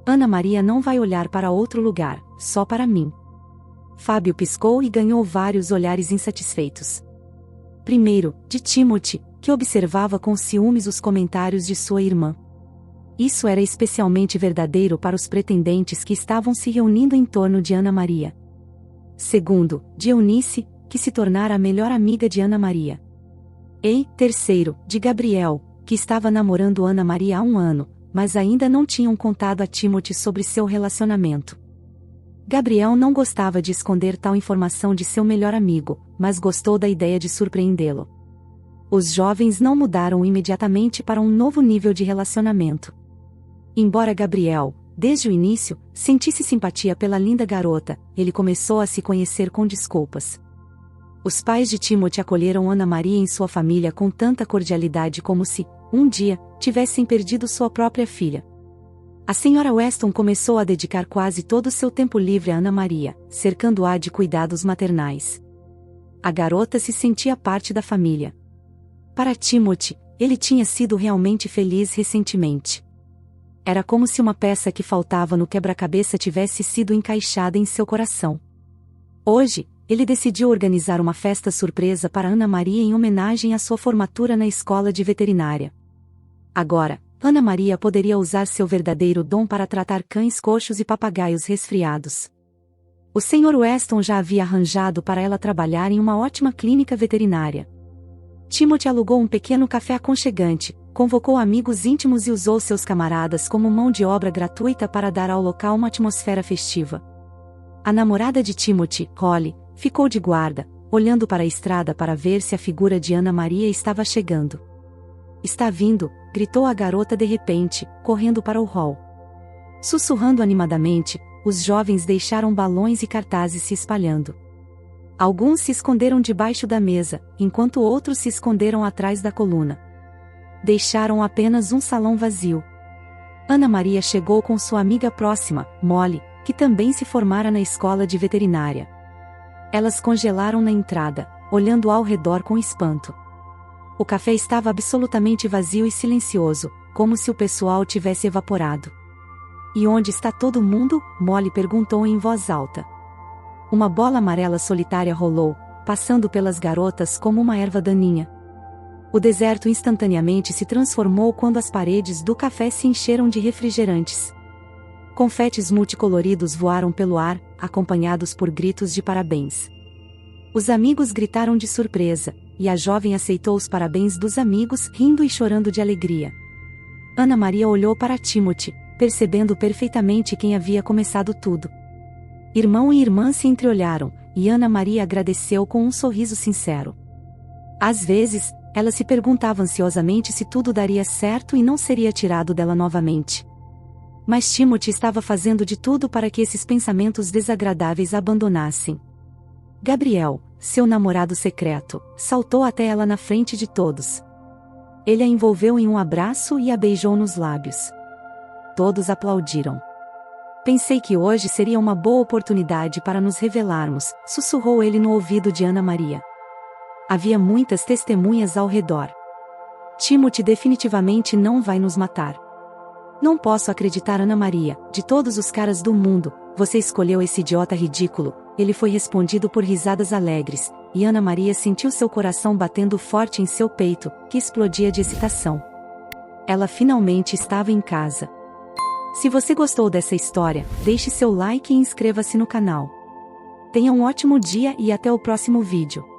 Speaker 1: Ana Maria não vai olhar para outro lugar, só para mim. Fábio piscou e ganhou vários olhares insatisfeitos. Primeiro, de Timothy, que observava com ciúmes os comentários de sua irmã. Isso era especialmente verdadeiro para os pretendentes que estavam se reunindo em torno de Ana Maria. Segundo, de Eunice, que se tornara a melhor amiga de Ana Maria. E, terceiro, de Gabriel, que estava namorando Ana Maria há 1 ano, mas ainda não tinham contado a Timothy sobre seu relacionamento. Gabriel não gostava de esconder tal informação de seu melhor amigo, mas gostou da ideia de surpreendê-lo. Os jovens não mudaram imediatamente para um novo nível de relacionamento. Embora Gabriel, desde o início, sentisse simpatia pela linda garota, ele começou a se conhecer com desculpas. Os pais de Timothy acolheram Ana Maria em sua família com tanta cordialidade como se, um dia, tivessem perdido sua própria filha. A senhora Weston começou a dedicar quase todo o seu tempo livre a Ana Maria, cercando-a de cuidados maternais. A garota se sentia parte da família. Para Timothy, ele tinha sido realmente feliz recentemente. Era como se uma peça que faltava no quebra-cabeça tivesse sido encaixada em seu coração. Hoje, ele decidiu organizar uma festa surpresa para Ana Maria em homenagem à sua formatura na escola de veterinária. Agora, Ana Maria poderia usar seu verdadeiro dom para tratar cães coxos e papagaios resfriados. O Sr. Weston já havia arranjado para ela trabalhar em uma ótima clínica veterinária. Timothy alugou um pequeno café aconchegante, convocou amigos íntimos e usou seus camaradas como mão de obra gratuita para dar ao local uma atmosfera festiva. A namorada de Timothy, Holly, ficou de guarda, olhando para a estrada para ver se a figura de Ana Maria estava chegando. Está vindo, gritou a garota de repente, correndo para o hall. Sussurrando animadamente, os jovens deixaram balões e cartazes se espalhando. Alguns se esconderam debaixo da mesa, enquanto outros se esconderam atrás da coluna. Deixaram apenas um salão vazio. Ana Maria chegou com sua amiga próxima, Molly, que também se formara na escola de veterinária. Elas congelaram na entrada, olhando ao redor com espanto. O café estava absolutamente vazio e silencioso, como se o pessoal tivesse evaporado. E onde está todo mundo? Molly perguntou em voz alta. Uma bola amarela solitária rolou, passando pelas garotas como uma erva daninha. O deserto instantaneamente se transformou quando as paredes do café se encheram de refrigerantes. Confetes multicoloridos voaram pelo ar, acompanhados por gritos de parabéns. Os amigos gritaram de surpresa, e a jovem aceitou os parabéns dos amigos, rindo e chorando de alegria. Ana Maria olhou para Timothy, percebendo perfeitamente quem havia começado tudo. Irmão e irmã se entreolharam, e Ana Maria agradeceu com um sorriso sincero. Às vezes, ela se perguntava ansiosamente se tudo daria certo e não seria tirado dela novamente. Mas Timothy estava fazendo de tudo para que esses pensamentos desagradáveis a abandonassem. Gabriel, seu namorado secreto, saltou até ela na frente de todos. Ele a envolveu em um abraço e a beijou nos lábios. Todos aplaudiram. Pensei que hoje seria uma boa oportunidade para nos revelarmos, sussurrou ele no ouvido de Ana Maria. Havia muitas testemunhas ao redor. Timothy definitivamente não vai nos matar. Não posso acreditar, Ana Maria, de todos os caras do mundo, você escolheu esse idiota ridículo. Ele foi respondido por risadas alegres, e Ana Maria sentiu seu coração batendo forte em seu peito, que explodia de excitação. Ela finalmente estava em casa. Se você gostou dessa história, deixe seu like e inscreva-se no canal. Tenha um ótimo dia e até o próximo vídeo.